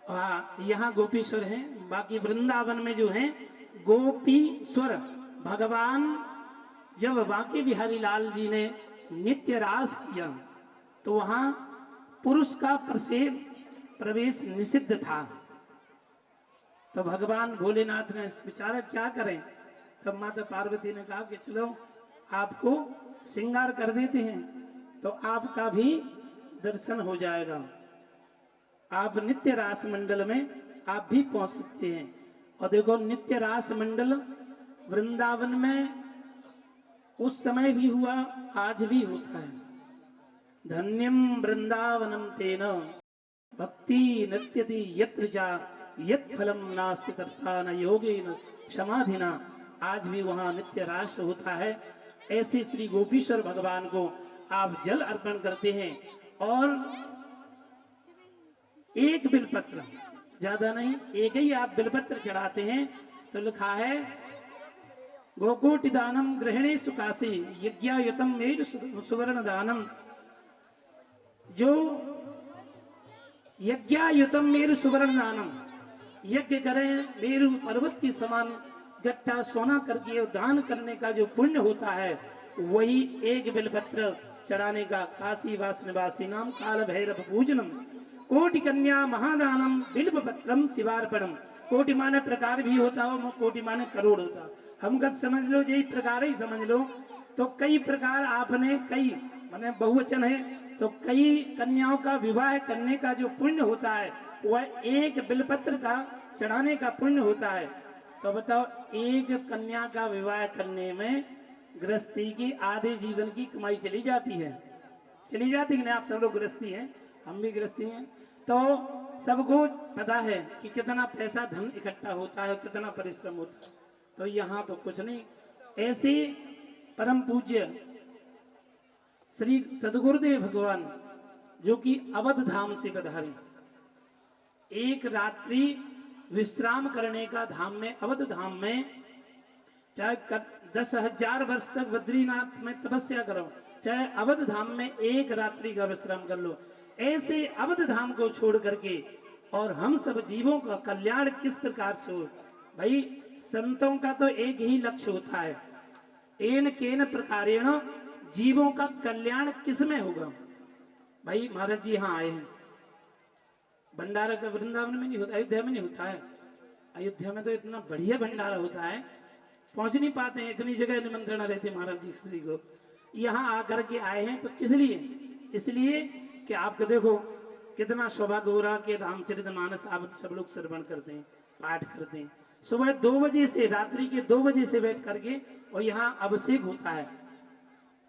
हाँ, यहाँ गोपीश्वर हैं, बाकी वृंदावन में जो है गोपीश्वर। भगवान जब बांके बिहारी लाल जी ने नित्य रास किया तो वहां पुरुष का प्रवेश निषिद्ध था। तो भगवान भोलेनाथ ने विचारा क्या करें, तब माता पार्वती ने कहा कि चलो आपको श्रृंगार कर देते हैं, तो आपका भी दर्शन हो जाएगा। आप नित्य रास मंडल में आप भी पहुंच सकते हैं। और देखो, नित्य रास मंडल वृंदावन में उस समय भी हुआ, आज भी होता है। धन्यम वृंदावनम तेन भक्ति नृत्यति यत्र चा यत् फलम नास्ति तपसा न योगेन समाधिना। आज भी वहां नित्य रास होता है। ऐसे श्री गोपीश्वर भगवान को आप जल अर्पण करते हैं, और 1 बिलपत्र, ज्यादा नहीं, 1 ही आप बिलपत्र चढ़ाते हैं। तो लिखा है गोकोटि दानम ग्रहणे सुकासे यज्ञायुतम मेरु सुवर्ण दानम। जो यज्ञायुतम मेरु सुवर्ण दानम, यज्ञ करें मेरु पर्वत के समान गट्टा सोना करके दान करने का जो पुण्य होता है, वही एक बिलपत्र चढ़ाने का। काशी वास निवासी नाम काल भैरव पूजनम, कोटि कन्या महादानम बिल्व पत्रम शिवार्पणम। कोटि माने प्रकार भी होता हो, कोटि माने करोड़ होता। हम गत समझ लो, यही प्रकार ही समझ लो। तो कई प्रकार आपने, कई माने बहुवचन है, तो कई कन्याओं का विवाह करने का जो पुण्य होता है, वह एक बिलपत्र का चढ़ाने का पुण्य होता है। तो बताओ, एक कन्या का विवाह करने में गृहस्थी की आधे जीवन की कमाई चली जाती है, चली जाती है ना। आप सब लोग गृहस्थी हैं, हम भी गृहस्थी हैं, तो सबको पता है कि कितना पैसा धन इकट्ठा होता है, कितना परिश्रम होता है। तो यहाँ तो कुछ नहीं। ऐसे परम पूज्य श्री सदगुरुदेव भगवान, जो कि अवध धाम से पधारे, एक रात्रि विश्राम करने का धाम में, अवध धाम में, चाहे 10,000 वर्ष तक बद्रीनाथ में तपस्या करो, चाहे अवध धाम में एक रात्रि का विश्राम कर लो। ऐसे अवध धाम को छोड़ करके और हम सब जीवों का कल्याण किस प्रकार से हो? भाई, संतों का तो एक ही लक्ष्य होता है, एन केन प्रकारेण जीवों का कल्याण किस में होगा? भाई महाराज जी यहाँ आए हैं, भंडारा का वृंदावन में नहीं होता, अयोध्या में नहीं होता है। अयोध्या में तो इतना बढ़िया भंडारा होता है, पहुंच नहीं पाते हैं, इतनी जगह निमंत्रण रहते महाराज जी श्री को। यहाँ आकर के आए हैं तो किस लिए? इसलिए कि आपको देखो कितना सौभाग्य हो रहा कि रामचरितमानस आप सब लोग श्रवण करते हैं, पाठ करते हैं। सुबह 2 बजे से, रात्रि के 2 बजे से बैठ करके, और यहाँ अभिषेक होता है,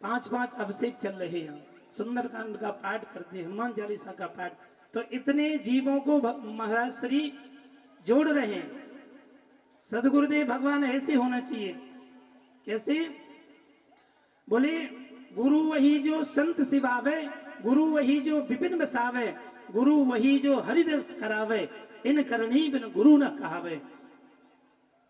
5-5 अभिषेक चल रहे हैं। सुंदरकांड का पाठ करते हैं, हनुमान चालीसा का पाठ। तो इतने जीवों को महाराज श्री जोड़ रहे हैं। सदगुरुदेव भगवान ऐसे होना चाहिए। कैसे? बोले, गुरु वही जो संत सिवावे, गुरु वही जो विपिन बसावे, गुरु वही जो हरिदस करावे, इन करनी बिन गुरु न कहावे।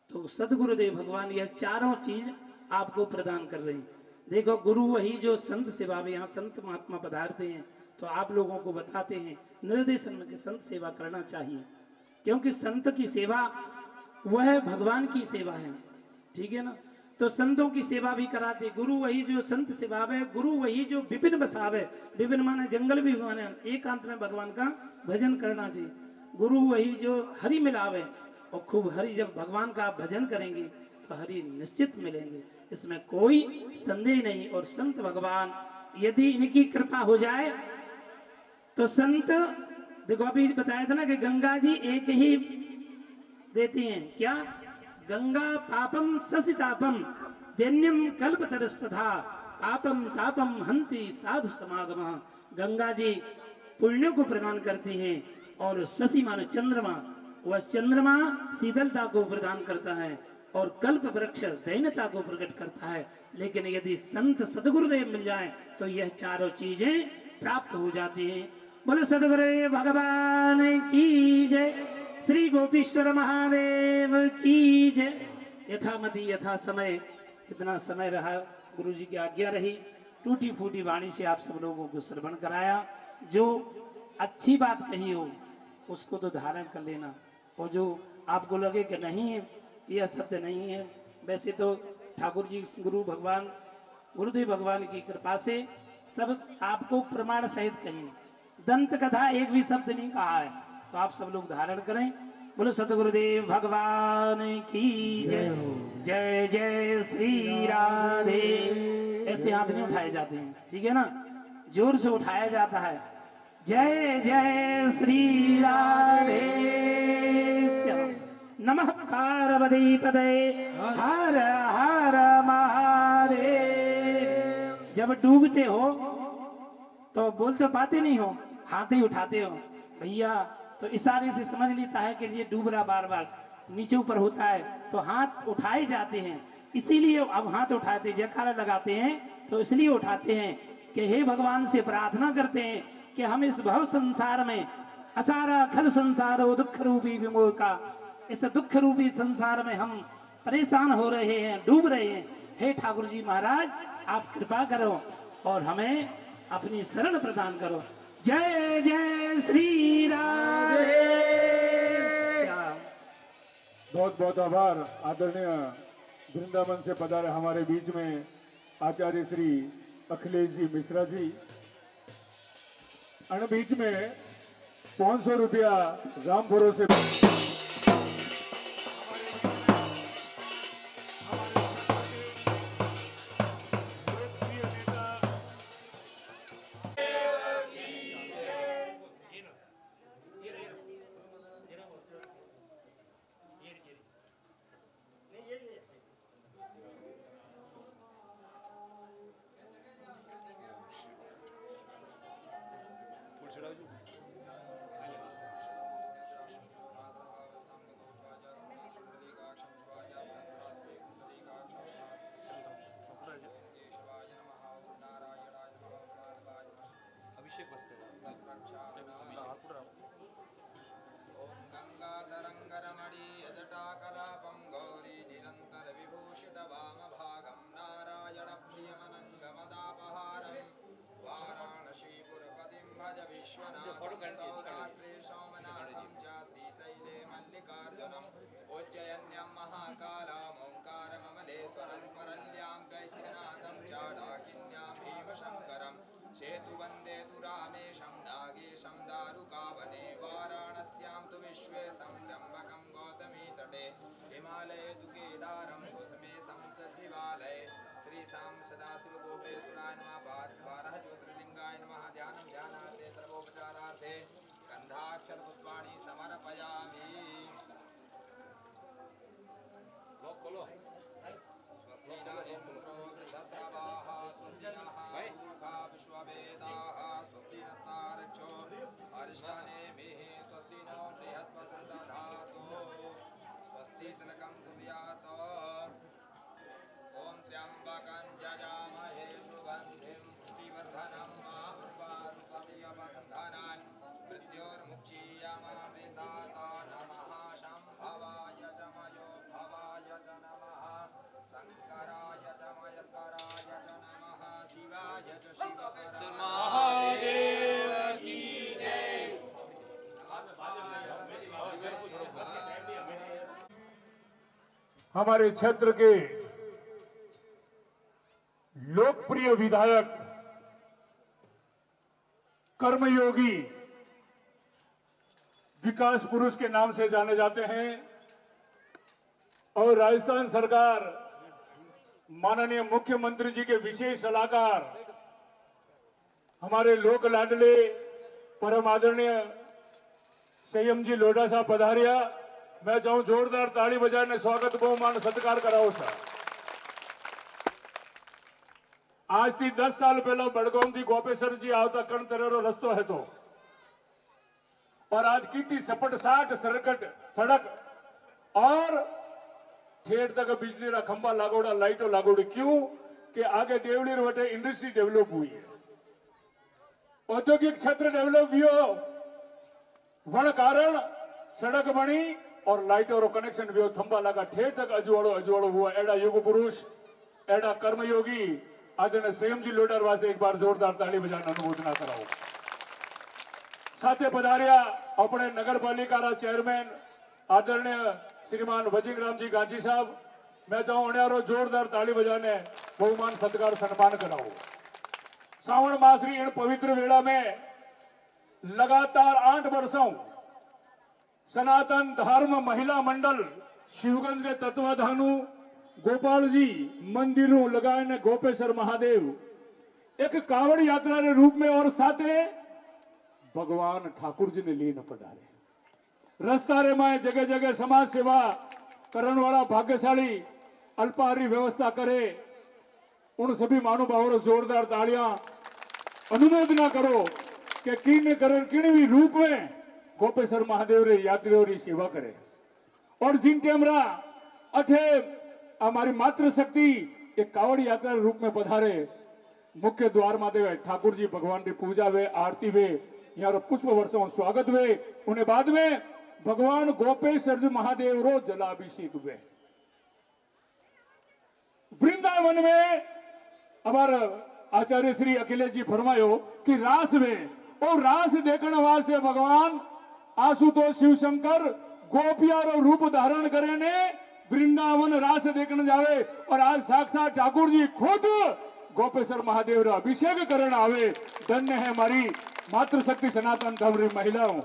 तो सदगुरुदेव भगवान यह चारों चीज आपको प्रदान कर रहे हैं। देखो, गुरु वही जो संत सिवावे, यहाँ संत महात्मा पधारते हैं तो आप लोगों को बताते हैं निर्देशन में कि संत सेवा करना चाहिए, क्योंकि संत की सेवा वह भगवान की सेवा है। ठीक है ना? तो संतों की सेवा भी कराते। गुरु वही जो संत सेवावे, गुरु वही जो विपिन बसावे, विपिन माने जंगल भी माने, एकांत में भगवान का भजन करना चाहिए। गुरु वही जो हरि मिलावे, और खूब हरि, जब भगवान का आप भजन करेंगे तो हरि निश्चित मिलेंगे, इसमें कोई संदेह नहीं। और संत भगवान, यदि इनकी कृपा हो जाए तो संत, देखो अभी बताया था ना कि गंगा जी एक ही देती हैं। क्या? गंगा पापम ससितापम दैन्यम कल्पतरस्तथा पापम तापम हंति साधु समागम। गंगा जी पुण्य को प्रदान करती हैं, और शशि माने चंद्रमा, वह चंद्रमा शीतलता को प्रदान करता है, और कल्प वृक्ष दैन्यता को प्रकट करता है। लेकिन यदि संत सदगुरुदेव मिल जाए तो यह चारों चीजें प्राप्त हो जाती हैं। बोलो सदगुरुदेव भगवान की जय, श्री गोपीश्वर महादेव की जय। यथामति यथा समय, कितना समय रहा, गुरु जी की आज्ञा रही, टूटी फूटी वाणी से आप सब लोगों को श्रवण कराया। जो अच्छी बात कही हो उसको तो धारण कर लेना, और जो आपको लगे कि नहीं यह सत्य नहीं है, वैसे तो ठाकुर जी गुरु भगवान गुरुदेव भगवान की कृपा से सब आपको प्रमाण सहित कही, दंत कथा एक भी शब्द नहीं कहा है। तो आप सब लोग धारण करें। बोलो सतगुरुदेव भगवान की जय। जय जय श्री राधे। ऐसे हाथ नहीं उठाए जाते हैं, ठीक है ना? जोर से उठाया जाता है। जय जय श्री राधे नमः पार्वती पदे हर हर महादेव। जब डूबते हो तो बोल तो पाते नहीं हो, हाथ ही उठाते हो भैया, तो इशारे से समझ लेता है कि ये डूब रहा, बार बार नीचे ऊपर होता है, तो हाथ उठाए जाते हैं। इसीलिए अब हाथ उठाते, जयकारा लगाते हैं, तो इसलिए उठाते हैं कि हे भगवान से प्रार्थना करते हैं कि हम इस भव संसार में, असारा खल संसार दुख रूपी विमोह का, इस दुख रूपी संसार में हम परेशान हो रहे हैं, डूब रहे हैं। हे ठाकुर जी महाराज, आप कृपा करो और हमें अपनी शरण प्रदान करो। जय जय श्री राधे श्याम। बहुत बहुत आभार आदरणीय वृंदावन से पधारे हमारे बीच में आचार्य श्री अखिलेश जी मिश्रा जी। और बीच में 500 रुपया रामपुरों से गंगाधरंगरमणीयजटाकलापं गौरी निरंतर विभूषित वामभागं नारायण प्रियमनंगमदापहारं वाराणसीपुरपतिं भज विश्वनाथं सौराष्ट्रे सोमनाथं च श्रीशैले मल्लिकार्जुनम् उज्जयन्यं महाकालम् ओंकारममलेश्वरं परल्यां वैद्यनाथं च डाकिन्यां भीमशङ्करम् सेतु वंदे तु रामेशं नागेशं दारुकावने वाराणस्यां तु विश्वेशं त्र्यम्बकं गौतमी तटे हिमालये तु केदारं कुसुमेशं शिवालये श्रीशां सदाशिव गोपेश्वराय नमः 12 ज्योतिर्लिंगाय नमः ध्यानं ध्यानार्थे सर्वोपचारार्थे गंधाक्षर पुष्पाणि समर्पयामि। स्वस्ति न इंद्रो वृद्धस्रवाः स्वस्ति नः मूर्खा विश्ववेदाः स्वस्ति नस्तारक्षो अरिष्टानेमिः स्वस्ति नो बृहस्पतिर्दधातु स्वस्ति तिलकं कुर्यात्। ॐ त्र्यम्बकं जजामहे सुगन्धिं पुष्टिवर्धनं उर्वारुकमियबन्धनान् मृत्योर्मुक्षीयमामृतात् नमः शम्भवाय च मयो भवाय च नमः शङ्कराय च मयस्कराय च नमः शिवाय च शिवपराय महादेव की जय। हमारे क्षेत्र के लोकप्रिय विधायक कर्मयोगी विकास पुरुष के नाम से जाने जाते हैं और राजस्थान सरकार माननीय मुख्यमंत्री जी के विशेष सलाहकार हमारे लोक लाडले परम आदरणीय संयम जी लोढ़ा साहब पधारिया। मैं चाहूं जोरदार ताली बजाने स्वागत बहुमान सत्कार कराओ सर। आज थी 10 साल पहला बड़गाम थी गोपेश्वर जी आवता कण तरेरो रस्तो है तो और आज की थी सपट साठ सड़क और ठेठ तक बिजली का खंबा लागोड़ा लाइटों लागोड़ी। क्यों कि आगे देवली वटे इंडस्ट्री डेवलप हुई है, औद्योगिक क्षेत्र डेवलप हुआ वन कारण सड़क बनी और लाइटों रो कनेक्शन भी थंबा लगा ठेठ तक अजवाड़ो हुआ। एड़ा युग पुरुष एड़ा कर्मयोगी आदरणीय संयम जी लोढ़ा वास्ते एक बार जोरदार ताली बजाना अनुमोदना कराओ। साथे पधारिया अपने नगर पालिका चेयरमैन आदरणीय श्रीमान वजिंगराम जी गांधी साहब। मैं चाहूं उन्हें जोरदार ताली बजाने बहुमान सत्कार सम्मान कराओ। श्रावण मासरी इन पवित्र वेला में लगातार 8 वर्षों सनातन धर्म महिला मंडल शिवगंज के तत्वाधानु गोपाल जी मंदिरों लगाए गोपेश्वर महादेव एक कावड़ यात्रा के रूप में और साथे भगवान ठाकुर जी ने लीन पधारे। रस्ता रे माए जगह जगह समाज सेवा करण वाला भाग्यशाली अल्पाहारी व्यवस्था करे। उन सभी महानुभावों जोरदार तालियां अनुमोदना करो कि किन भी रूप में गोपेश्वर महादेव रे यात्रियों की सेवा करे। और जिनके हमरा अठे हमारी मातृ शक्ति एक कावड़ यात्रा रूप में पधारे मुख्य द्वार माते ठाकुर जी भगवान की पूजा वे आरती वे यहाँ पुष्प वर्षों स्वागत वे उन्हें बाद में भगवान गोपेश्वर महादेव रो जलाभिषेक वे। वृंदावन में हमारा आचार्य श्री अखिलेश जी फरमायो कि रास में और रास देखने वास्ते भगवान आशुतोष शिवशंकर गोपिया रो रूप धारण करे ने वृंदावन रास देखने जावे और आज साक्षात ठाकुर जी खुद गोपेश्वर महादेव रा अभिषेक करने आवे। धन्य है हमारी मातृशक्ति सनातन धर्म री महिलाओं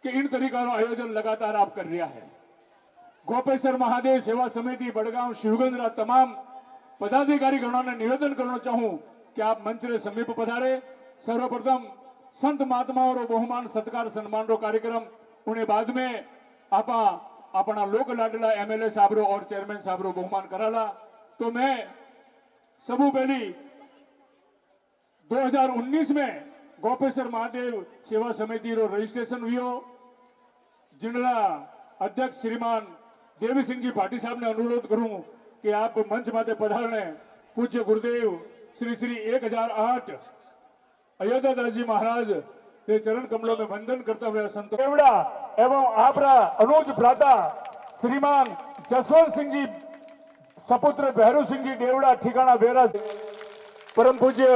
कि इन तरीका रो आयोजन लगातार आप कर रहा है। गोपेश्वर महादेव सेवा समिति बड़गांव शिवगंज रा तमाम पदाधिकारी गणों ने निवेदन करना चाहूं कि आप मंच रे समीप पधारे। सर्वप्रथम संत महात्माओं रो बहुमान सत्कार सम्मान रो कार्यक्रम उन्हें बाद में आपा अपना लोक लाडला एमएलए साहब रो और चेयरमैन साहब रो बहुमान कराला। तो मैं सबू पहली 2019 में गोपेश्वर महादेव सेवा समिति रो रजिस्ट्रेशन हुई, जिनका अध्यक्ष श्रीमान देवी सिंह जी भाटी साहब ने अनुरोध करूं कि आप मंच माते पधारने पूज्य गुरुदेव श्री श्री 1008 अयोध्या दास जी महाराज के चरण कमलों में वंदन करता हुआ संत देवड़ा एवं आपरा अनुज भ्राता श्रीमान जसवंत सिंह जी सपुत्र भैरव सिंह जी देवड़ा ठिकाना बेरा परम पूज्य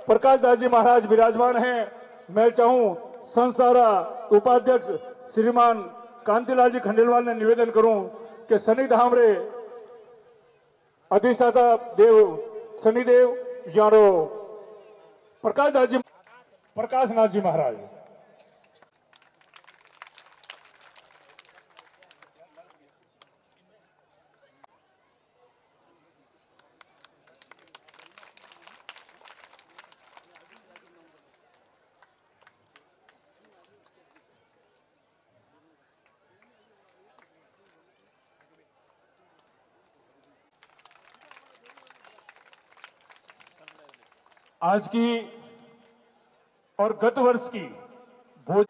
प्रकाश दास जी महाराज विराजमान हैं। मैं चाहूं संस्थारा उपाध्यक्ष श्रीमान कांतिलाल जी खंडेलवाल ने निवेदन करूं कि शनिधाम रे अधिष्ठाता देव शनिदेव यारो प्रकाशनाथ जी महाराज आज की और गत वर्ष की भोज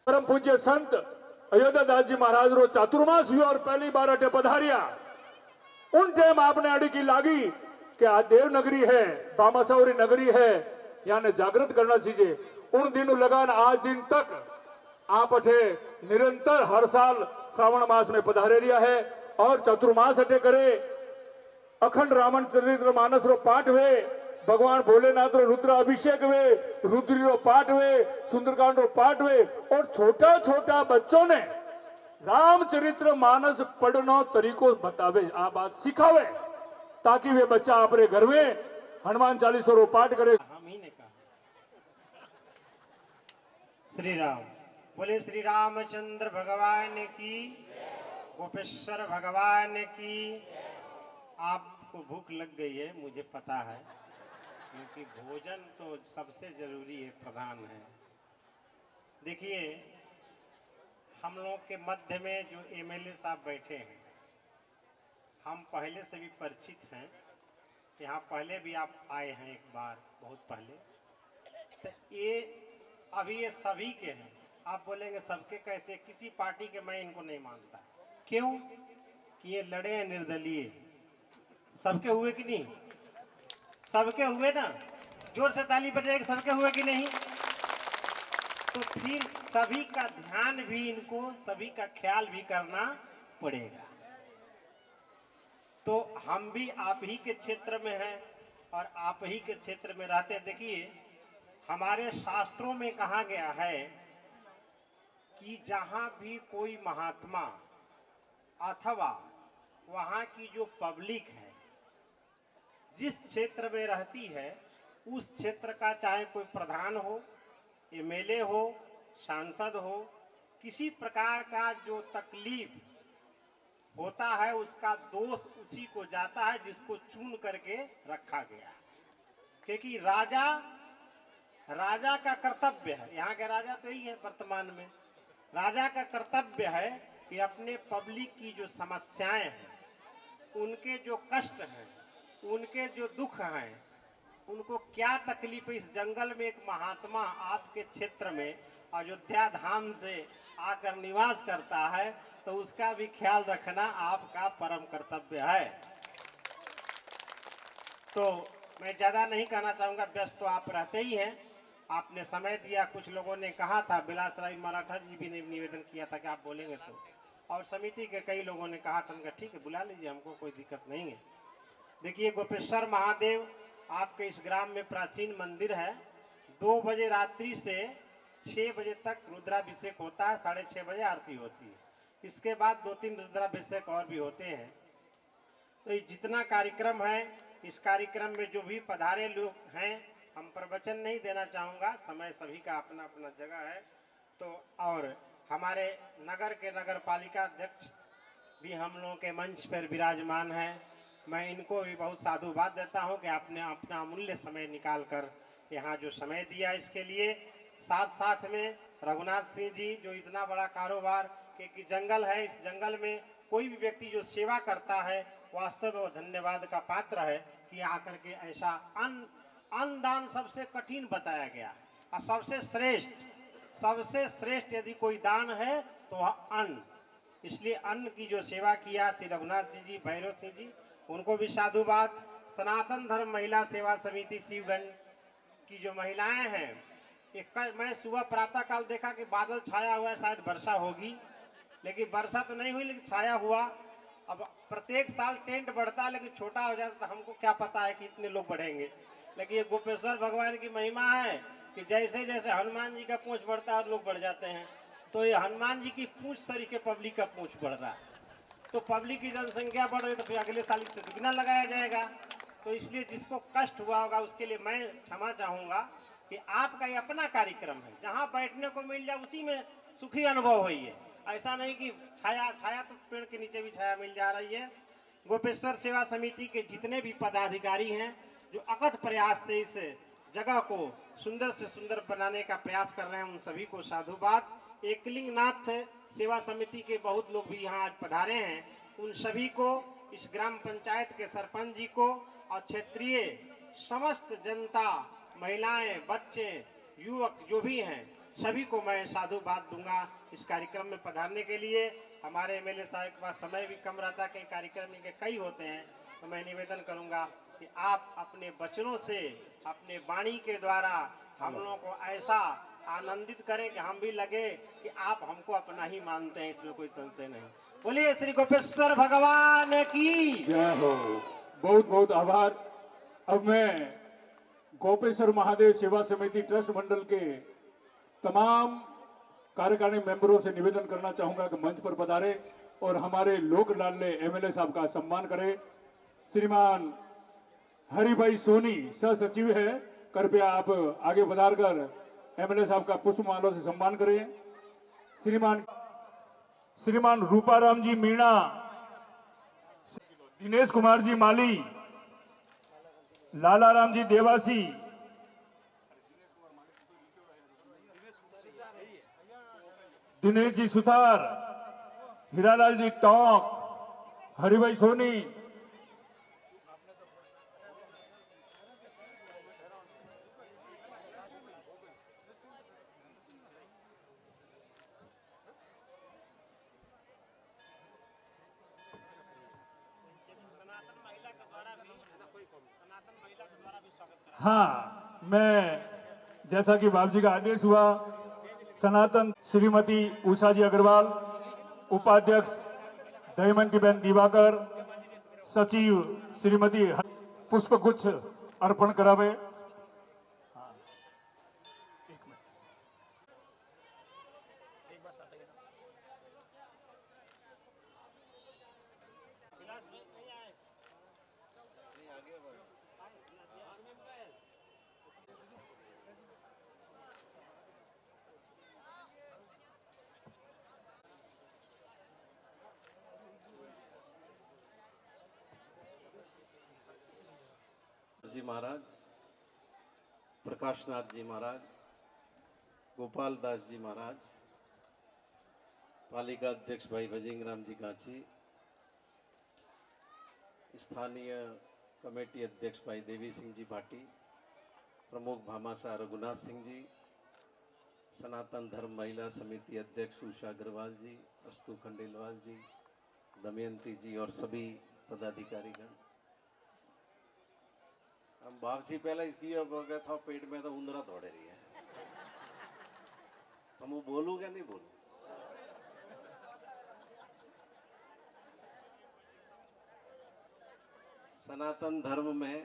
परम पूज्य संत अयोध्या दास जी महाराज रो चातुर्मास हुआ और पहली बार अटे पधारिया। उन टाइम आपने अड़ी की लागी कि आ देव नगरी है, बामासौरी नगरी है, यानी जागृत करना चाहिए। उन दिनों लगान आज दिन तक आप अठे निरंतर हर साल श्रावण मास में पधारे रिया है और चतुर्मास अटे करे। अखंड रावण चरित्र मानस रो पाठ वे, भगवान भोलेनाथ रो रुद्र अभिषेक वे, रुद्री रो पाठ वे, सुंदरकांड रो पाठ वे और छोटा छोटा बच्चों ने रामचरित्र मानस पढ़नो तरीको बतावे, आ बात सिखावे ताकि वे बच्चा अपने घर में हनुमान चालीसा रो पाठ करे। हम ही ने कहा श्री राम बोले श्री रामचंद्र भगवान की, गोपेश्वर भगवान की। आपको भूख लग गई है मुझे पता है, क्योंकि भोजन तो सबसे जरूरी है, प्रधान है। देखिए हम लोग के मध्य में जो एमएलए साहब बैठे हैं, हम पहले से भी परिचित हैं। यहाँ पहले भी आप आए हैं एक बार, बहुत पहले। तो ये अभी ये सभी के हैं। आप बोलेंगे सबके कैसे, किसी पार्टी के मैं इनको नहीं मानता। क्यों कि ये लड़े हैं निर्दलीय। सबके हुए कि नहीं? सबके हुए ना, जोर से ताली बजाएगी। सबके हुए कि नहीं? तो फिर सभी का ध्यान भी इनको, सभी का ख्याल भी करना पड़ेगा। तो हम भी आप ही के क्षेत्र में हैं और आप ही के क्षेत्र में रहते। देखिए हमारे शास्त्रों में कहा गया है कि जहां भी कोई महात्मा अथवा वहां की जो पब्लिक है जिस क्षेत्र में रहती है, उस क्षेत्र का चाहे कोई प्रधान हो, एमएलए हो, सांसद हो, किसी प्रकार का जो तकलीफ होता है उसका दोष उसी को जाता है जिसको चुन करके रखा गया। क्योंकि राजा का कर्तव्य है, यहाँ के राजा तो ही है वर्तमान में, राजा का कर्तव्य है कि अपने पब्लिक की जो समस्याएं हैं, उनके जो कष्ट हैं, उनके जो दुख हैं, उनको क्या तकलीफ है। इस जंगल में एक महात्मा आपके क्षेत्र में अयोध्या धाम से आकर निवास करता है, तो उसका भी ख्याल रखना आपका परम कर्तव्य है। तो मैं ज़्यादा नहीं कहना चाहूँगा, व्यस्त तो आप रहते ही हैं। आपने समय दिया, कुछ लोगों ने कहा था, बिलास राय मराठा जी भी ने निवेदन किया था कि आप बोलेंगे तो, और समिति के कई लोगों ने कहा था, उनका ठीक है बुला लीजिए, हमको कोई दिक्कत नहीं है। देखिए, गोपेश्वर महादेव आपके इस ग्राम में प्राचीन मंदिर है। 2 बजे रात्रि से 6 बजे तक रुद्राभिषेक होता है, 6:30 बजे आरती होती है। इसके बाद 2-3 रुद्राभिषेक और भी होते हैं। तो ये जितना कार्यक्रम है, इस कार्यक्रम में जो भी पधारे लोग हैं, हम प्रवचन नहीं देना चाहूँगा, समय सभी का अपना अपना जगह है। तो और हमारे नगर के नगर पालिका अध्यक्ष भी हम लोगों के मंच पर विराजमान हैं। मैं इनको भी बहुत साधुवाद देता हूं कि आपने अपना अमूल्य समय निकाल कर यहाँ जो समय दिया इसके लिए। साथ साथ में रघुनाथ सिंह जी, जो इतना बड़ा कारोबार कि जंगल है, इस जंगल में कोई भी व्यक्ति जो सेवा करता है, वास्तव में वो धन्यवाद का पात्र है कि आकर के ऐसा अन्न दान सबसे कठिन बताया गया है और सबसे श्रेष्ठ यदि कोई दान है तो वह अन्न। इसलिए अन्न की जो सेवा किया श्री रघुनाथ जी, भैरव सिंह जी, उनको भी साधुवाद। सनातन धर्म महिला सेवा समिति शिवगंज की जो महिलाएं हैं, मैं सुबह प्रातः काल देखा कि बादल छाया हुआ है, शायद वर्षा होगी, लेकिन वर्षा तो नहीं हुई, लेकिन छाया हुआ। अब प्रत्येक साल टेंट बढ़ता है, लेकिन छोटा हो जाता, तो हमको क्या पता है कि इतने लोग बढ़ेंगे। लेकिन ये गोपेश्वर भगवान की महिमा है कि जैसे जैसे हनुमान जी का पूंछ बढ़ता है और लोग बढ़ जाते हैं, तो ये हनुमान जी की पूंछ सरी के पब्लिक का पूंछ बढ़ रहा है। तो पब्लिक की जनसंख्या बढ़ रही है, तो फिर अगले साल इससे दुगना लगाया जाएगा। तो इसलिए जिसको कष्ट हुआ होगा उसके लिए मैं क्षमा चाहूँगा कि आपका ये अपना कार्यक्रम है, जहाँ बैठने को मिल जाए उसी में सुखी अनुभव होइए। ऐसा नहीं कि छाया तो पेड़ के नीचे भी छाया मिल जा रही है। गोपेश्वर सेवा समिति के जितने भी पदाधिकारी हैं, जो अकथ प्रयास से इस जगह को सुंदर से सुंदर बनाने का प्रयास कर रहे हैं, उन सभी को साधुवाद। एकलिंगनाथ सेवा समिति के बहुत लोग भी यहाँ आज पधारे हैं, उन सभी को, इस ग्राम पंचायत के सरपंच जी को और क्षेत्रीय समस्त जनता, महिलाएं, बच्चे, युवक जो भी हैं, सभी को मैं साधुवाद दूंगा इस कार्यक्रम में पधारने के लिए। हमारे एमएलए साहब के पास समय भी कम रहता है, कई कार्यक्रम इनके कई होते हैं, तो मैं निवेदन करूंगा कि आप अपने वचनों से, अपने वाणी के द्वारा हम लोगों को ऐसा आनंदित करें कि हम भी लगे कि आप हमको अपना ही मानते हैं, इसमें कोई संशय नहीं। बोलिए श्री गोपेश्वर भगवान की जय हो। बहुत बहुत आभार। अब मैं गोपेश्वर महादेव सेवा समिति ट्रस्ट मंडल के तमाम कार्यकारिणी मेंबरों से निवेदन करना चाहूंगा कि मंच पर पधारे और हमारे लोक लाडले एमएलए साहब का सम्मान करें। श्रीमान हरिभाई सोनी सह सचिव है, कृपया आप आगे पधार कर एमएलए साहब का पुष्पमालों से सम्मान करें। श्रीमान रूपाराम जी मीणा, दिनेश कुमार जी माली, लालाराम जी देवासी, दिनेश जी सुथार, हीरालाल जी टोंक, हरिभाई सोनी, हाँ, मैं जैसा कि बाबू जी का आदेश हुआ, सनातन श्रीमती उषा जी अग्रवाल, उपाध्यक्ष दयमंती बहन दिवाकर, सचिव श्रीमती पुष्पगुच्छ अर्पण करावे। जी महाराज, प्रकाशनाथ जी महाराज, गोपाल दास जी महाराज, पालिका अध्यक्ष भाई भजिंग राम जी कांची, स्थानीय कमेटी अध्यक्ष भाई देवी सिंह जी भाटी, प्रमुख भामाशाह रघुनाथ सिंह जी, सनातन धर्म महिला समिति अध्यक्ष उषा अग्रवाल जी, अस्तु खंडेलवाल जी, दमयंती जी और सभी पदाधिकारीगण, हम वापसी पहले इसकी अब हो गया था पेट में तो उंदरा दौड़े रही है तो मैं बोलूं क्या नहीं बोलूं। सनातन धर्म में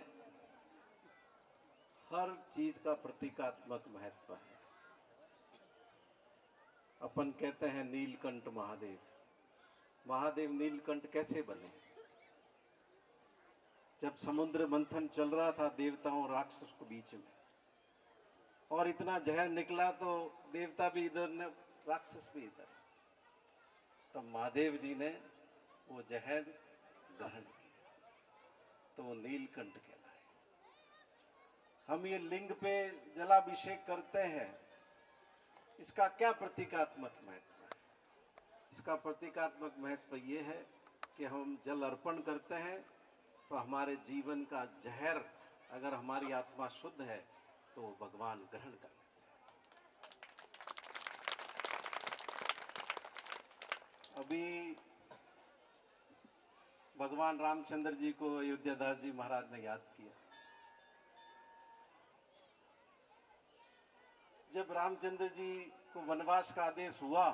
हर चीज का प्रतीकात्मक महत्व है। अपन कहते हैं नीलकंठ महादेव, महादेव नीलकंठ कैसे बने? जब समुद्र मंथन चल रहा था देवताओं और राक्षस के बीच में, और इतना जहर निकला तो देवता भी इधर ने राक्षस भी इधर, तब महादेव जी ने वो जहर ग्रहण किया तो वो नीलकंठ कहलाए। हम ये लिंग पे जलाभिषेक करते हैं, इसका क्या प्रतीकात्मक महत्व है? इसका प्रतीकात्मक महत्व ये है कि हम जल अर्पण करते हैं तो हमारे जीवन का जहर, अगर हमारी आत्मा शुद्ध है तो भगवान ग्रहण कर लेते हैं। अभी भगवान रामचंद्र जी को अयोध्यादास जी महाराज ने याद किया। जब रामचंद्र जी को वनवास का आदेश हुआ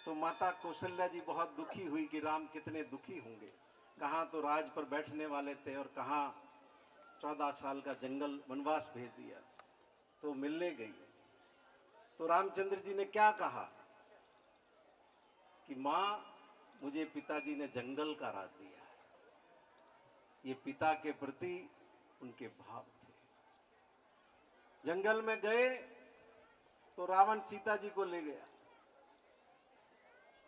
तो माता कौशल्या जी बहुत दुखी हुई कि राम कितने दुखी होंगे, कहाँ तो राज पर बैठने वाले थे और कहाँ 14 साल का जंगल वनवास भेज दिया। तो मिलने गई तो रामचंद्र जी ने क्या कहा कि माँ, मुझे पिताजी ने जंगल का राज दिया है। ये पिता के प्रति उनके भाव थे। जंगल में गए तो रावण सीता जी को ले गया।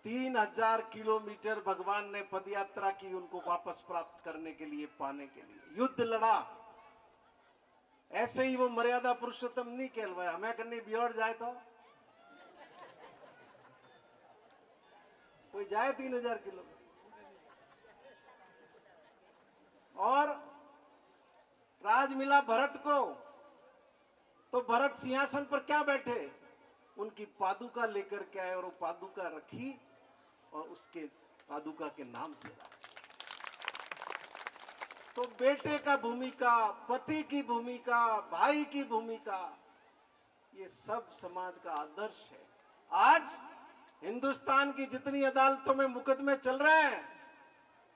3000 किलोमीटर भगवान ने पदयात्रा की उनको वापस प्राप्त करने के लिए, पाने के लिए युद्ध लड़ा। ऐसे ही वो मर्यादा पुरुषोत्तम नहीं कहलवाया। हमें करनी बिगड़ जाए तो कोई जाए 3000 किलोमीटर। और राज मिला भरत को तो भरत सिंहासन पर क्या बैठे, उनकी पादुका लेकर के आए और वो पादुका रखी और उसके पादुका के नाम से राज। तो बेटे का भूमिका, पति की भूमिका, भाई की भूमिका, ये सब समाज का आदर्श है। आज हिंदुस्तान की जितनी अदालतों में मुकदमे चल रहे हैं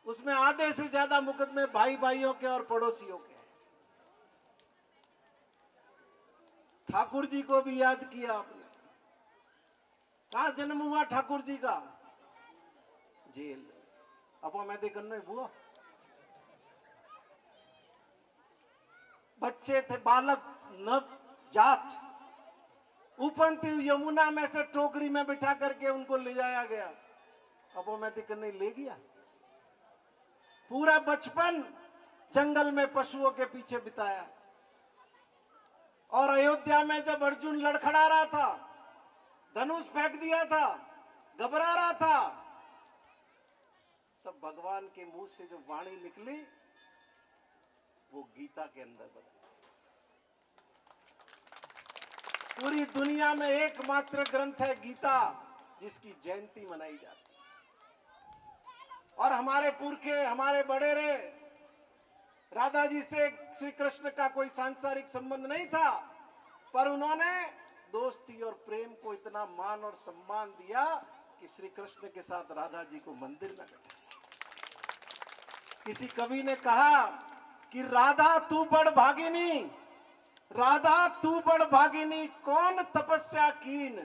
उसमें आधे से ज्यादा मुकदमे भाई भाइयों के और पड़ोसियों के। ठाकुर जी को भी याद किया आपने। कहां जन्म हुआ ठाकुर जी का? जेल। अब मैं देखना हुआ, बच्चे थे, बालक नवजात, उफनती हुई यमुना में से टोकरी में बिठा करके उनको ले जाया गया। अब वो मैं करने ले गया। पूरा बचपन जंगल में पशुओं के पीछे बिताया। और अयोध्या में जब अर्जुन लड़खड़ा रहा था, धनुष फेंक दिया था, घबरा रहा था, तब भगवान के मुंह से जो वाणी निकली वो गीता के अंदर बदल। पूरी दुनिया में एकमात्र ग्रंथ है गीता जिसकी जयंती मनाई जाती है। और हमारे पुरखे, हमारे बड़ेरे, राधा जी से श्री कृष्ण का कोई सांसारिक संबंध नहीं था, पर उन्होंने दोस्ती और प्रेम को इतना मान और सम्मान दिया कि श्री कृष्ण के साथ राधा जी को मंदिर में बैठाया। किसी कवि ने कहा कि राधा तू बड़ भागिनी, राधा तू बड़ भागिनी, कौन तपस्या कीन,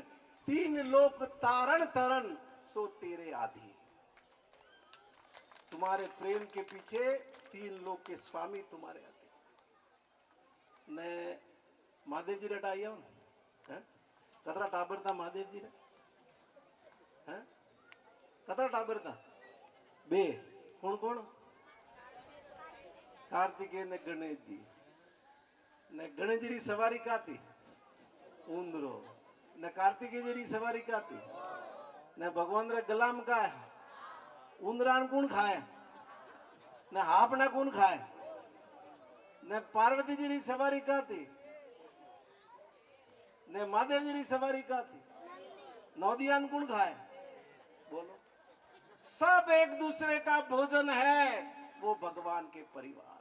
3 लोक तारण तरन सो तेरे आधी। तुम्हारे प्रेम के पीछे 3 लोक के स्वामी तुम्हारे आते। ने महादेव जी रटाई हूं कतरा टाबर था महादेव जी ने, कतरा टाबर था? 2। कौन कौन? कार्तिकेय ने गणेश जी ने। गणेश जी री सवारी का थी? ऊंदरो ने। कार्तिकेय जी री सवारी का थी? ने भगवान रे गलाम का है। ऊंदरान कौन खाए ने? हापना कौन खाए ने? पार्वती जी री सवारी का थी ने? महादेव जी री सवारी का थी? नौदियान कौन खाए? बोलो। सब एक दूसरे का भोजन है, वो भगवान के परिवार।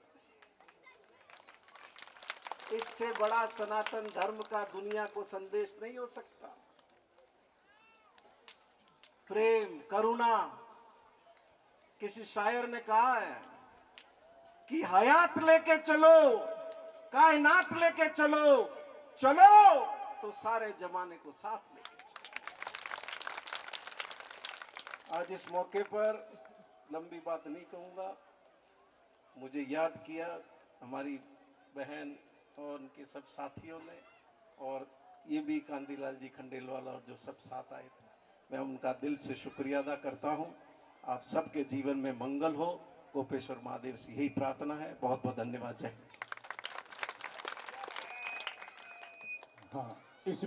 इससे बड़ा सनातन धर्म का दुनिया को संदेश नहीं हो सकता। प्रेम, करुणा। किसी शायर ने कहा है कि हयात लेके चलो, कायनात लेके चलो, चलो तो सारे जमाने को साथ लेके चलो। आज इस मौके पर लंबी बात नहीं कहूंगा। मुझे याद किया हमारी बहन और उनके सब साथियों ने, और ये भी कांदीलाल जी खंडेलवाल और जो सब साथ आए थे, मैं उनका दिल से शुक्रिया अदा करता हूं। आप सबके जीवन में मंगल हो, गोपेश्वर महादेव से यही प्रार्थना है। बहुत बहुत धन्यवाद। जय हिंद। हाँ, इस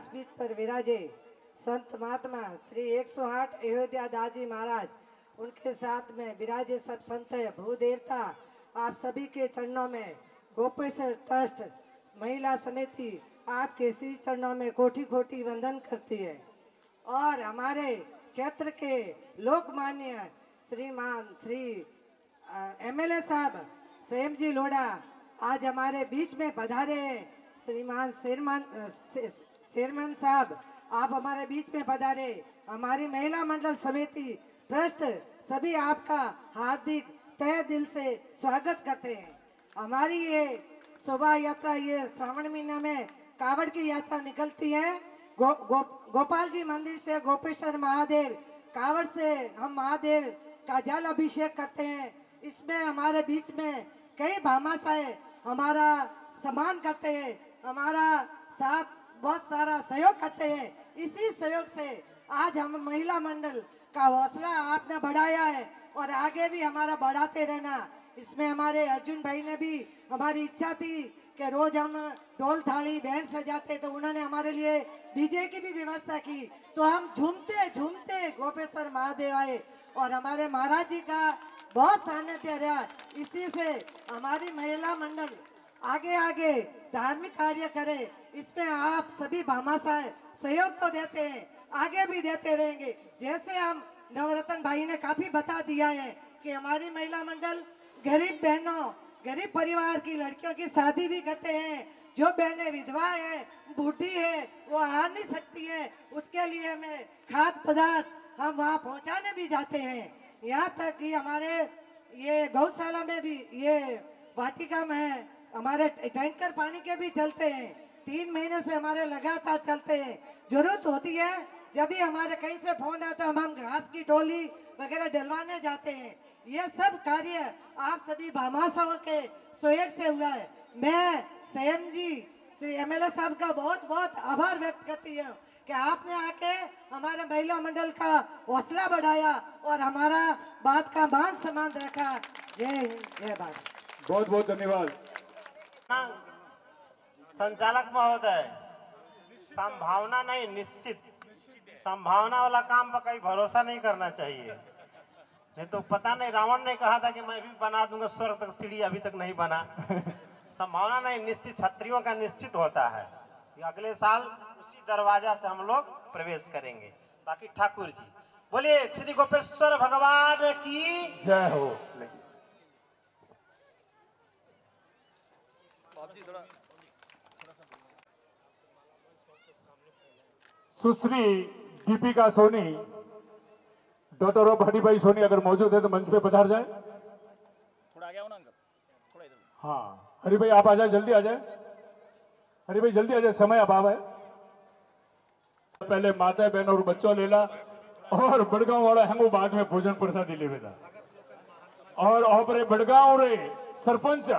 बीच पर विराजे संत महात्मा श्री 108 अयोध्या दाजी महाराज, उनके साथ में विराजे सब संत भूदेवता, आप सभी के चरणों में गोपेश्वर ट्रस्ट महिला समिति आपके श्री चरणों में कोटि कोटि वंदन करती है। और हमारे क्षेत्र के लोकमान्य श्रीमान श्री एमएलए साहब संयम जी लोढ़ा आज हमारे बीच में पधारे हैं। श्रीमान शेरमान साहब आप हमारे बीच में पधारे। हमारी महिला मंडल समिति ट्रस्ट सभी आपका हार्दिक तहे दिल से स्वागत करते हैं। हमारी ये शोभा यात्रा, ये श्रावण महीना में कावड़ की यात्रा निकलती है। गोपाल जी मंदिर से गोपेश्वर महादेव कावड़ से हम महादेव का जल अभिषेक करते हैं। इसमें हमारे बीच में कई भामाशाएं हमारा सम्मान करते हैं, हमारा साथ बहुत सारा सहयोग करते हैं। इसी सहयोग से आज हम महिला मंडल का हौसला आपने बढ़ाया है और आगे भी हमारा बढ़ाते रहना। इसमें हमारे अर्जुन भाई ने भी, हमारी इच्छा थी कि रोज हम ढोल थाली बैंड सजाते, तो उन्होंने हमारे लिए डीजे की भी व्यवस्था की। तो हम झूमते झूमते गोपेश्वर महादेव आए और हमारे महाराज जी का बहुत सानिध्य रहा। इसी से हमारी महिला मंडल आगे आगे धार्मिक कार्य करे। इसमें आप सभी भामाशाएं सहयोग तो देते हैं, आगे भी देते रहेंगे। जैसे हम नवरत्न भाई ने काफी बता दिया है कि हमारी महिला मंडल गरीब बहनों, गरीब परिवार की लड़कियों की शादी भी करते हैं। जो बहनें विधवा है, बूढ़ी है, वो आ नहीं सकती है, उसके लिए हमें खाद्य पदार्थ हम वहाँ पहुँचाने भी जाते हैं। यहाँ तक कि हमारे ये गौशाला में भी, ये वाटिका में हमारे टैंकर पानी के भी चलते हैं। 3 महीने से हमारे लगातार चलते हैं। जरूरत होती है जब भी हमारे कहीं से फोन आता है, हम घास की टोली वगैरह डलवाने जाते हैं। ये सब कार्य आप सभी भामाशाओं के सहयोग से हुआ है। मैं संयम जी श्री एमएलए साहब का बहुत बहुत आभार व्यक्त करती हूँ कि आपने आके हमारे महिला मंडल का हौसला बढ़ाया और हमारा बात का मान सम्मान रखा। जय हिंद, जय भारत। बहुत बहुत धन्यवाद। संचालक महोदय, संभावना नहीं, निश्चित। संभावना वाला काम पर कहीं भरोसा नहीं करना चाहिए। नहीं तो पता नहीं, रावण ने कहा था कि मैं भी बना दूंगा स्वर्ग तक सीढ़ी, अभी तक नहीं बना। संभावना नहीं, निश्चित क्षत्रियों का निश्चित होता है कि अगले साल उसी दरवाजा से हम लोग प्रवेश करेंगे। बाकी ठाकुर जी बोलिए, श्री गोपेश्वर भगवान की जय हो। सुश्री दीपिका सोनी, डॉक्टर ऑफ हरि भाई सोनी अगर मौजूद है तो मंच पे पधार जाए। थोड़ा आगे आओ ना अंकल, थोड़ा इधर। हाँ हरि भाई आप आ जाए, जल्दी आ जाए। हरि भाई जल्दी आ जाए, समय अभाव है। पहले माता बहन और बच्चों ले ला और बड़गांव वाला हम बाद में भोजन प्रसादी ले वेला। और ऑपरे बड़गांव रे सरपंच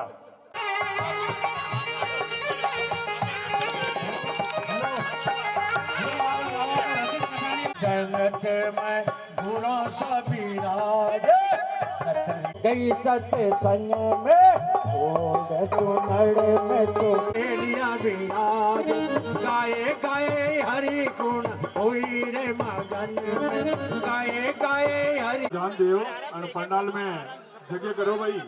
जगत में बुरा सा विराज, गई सत्संग में ओढ़ चुनड़ में तो लिया विराज। गाए गाए हरि गुण हुई रे मगन में, गाए गाए हरि। ध्यान देव और पंडाल में जगह करो भाई।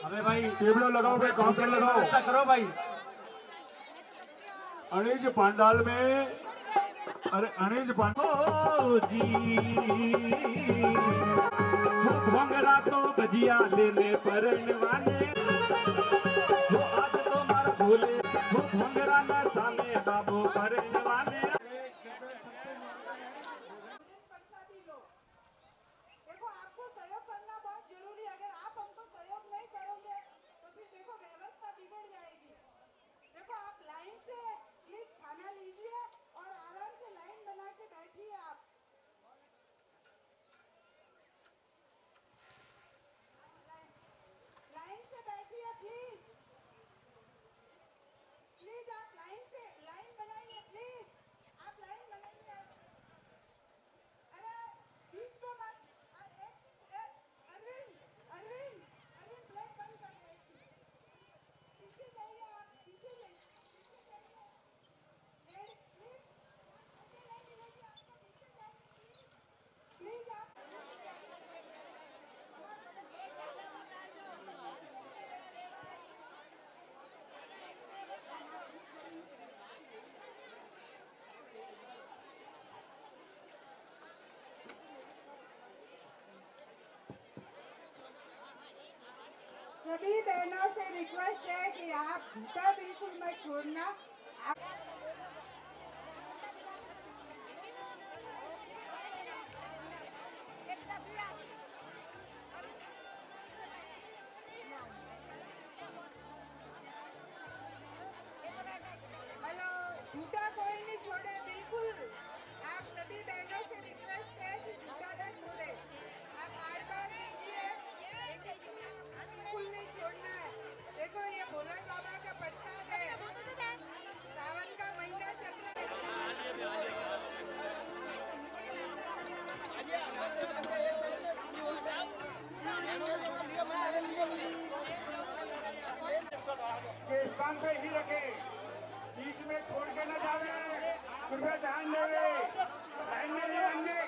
अरे भाई टेबलों लगाओ भाई, काउंटर लगाओ, ऐसा करो भाई। अनिज पंडाल में, अरे अनिज पंडाल जी भंगरा तो भजिया लेने पर वाले, आज तो सभी बहनों से रिक्वेस्ट है कि आप जूता बिल्कुल मत छोड़ना। हेलो, जूता कोई नहीं छोड़े बिल्कुल। आप सभी बहनों से रिक्वेस्ट है कि जूता न छोड़े। आप बार लीजिए, लेकिन जूता बिल्कुल नहीं छोड़ना है। देखो ये भोला बाबा का प्रसाद है। सावन का महीना चल रहा है। के स्थान पे ही रखे, बीच में छोड़ के न जावे, कृपया ध्यान देवे, लाइन में नहीं रहेंगे।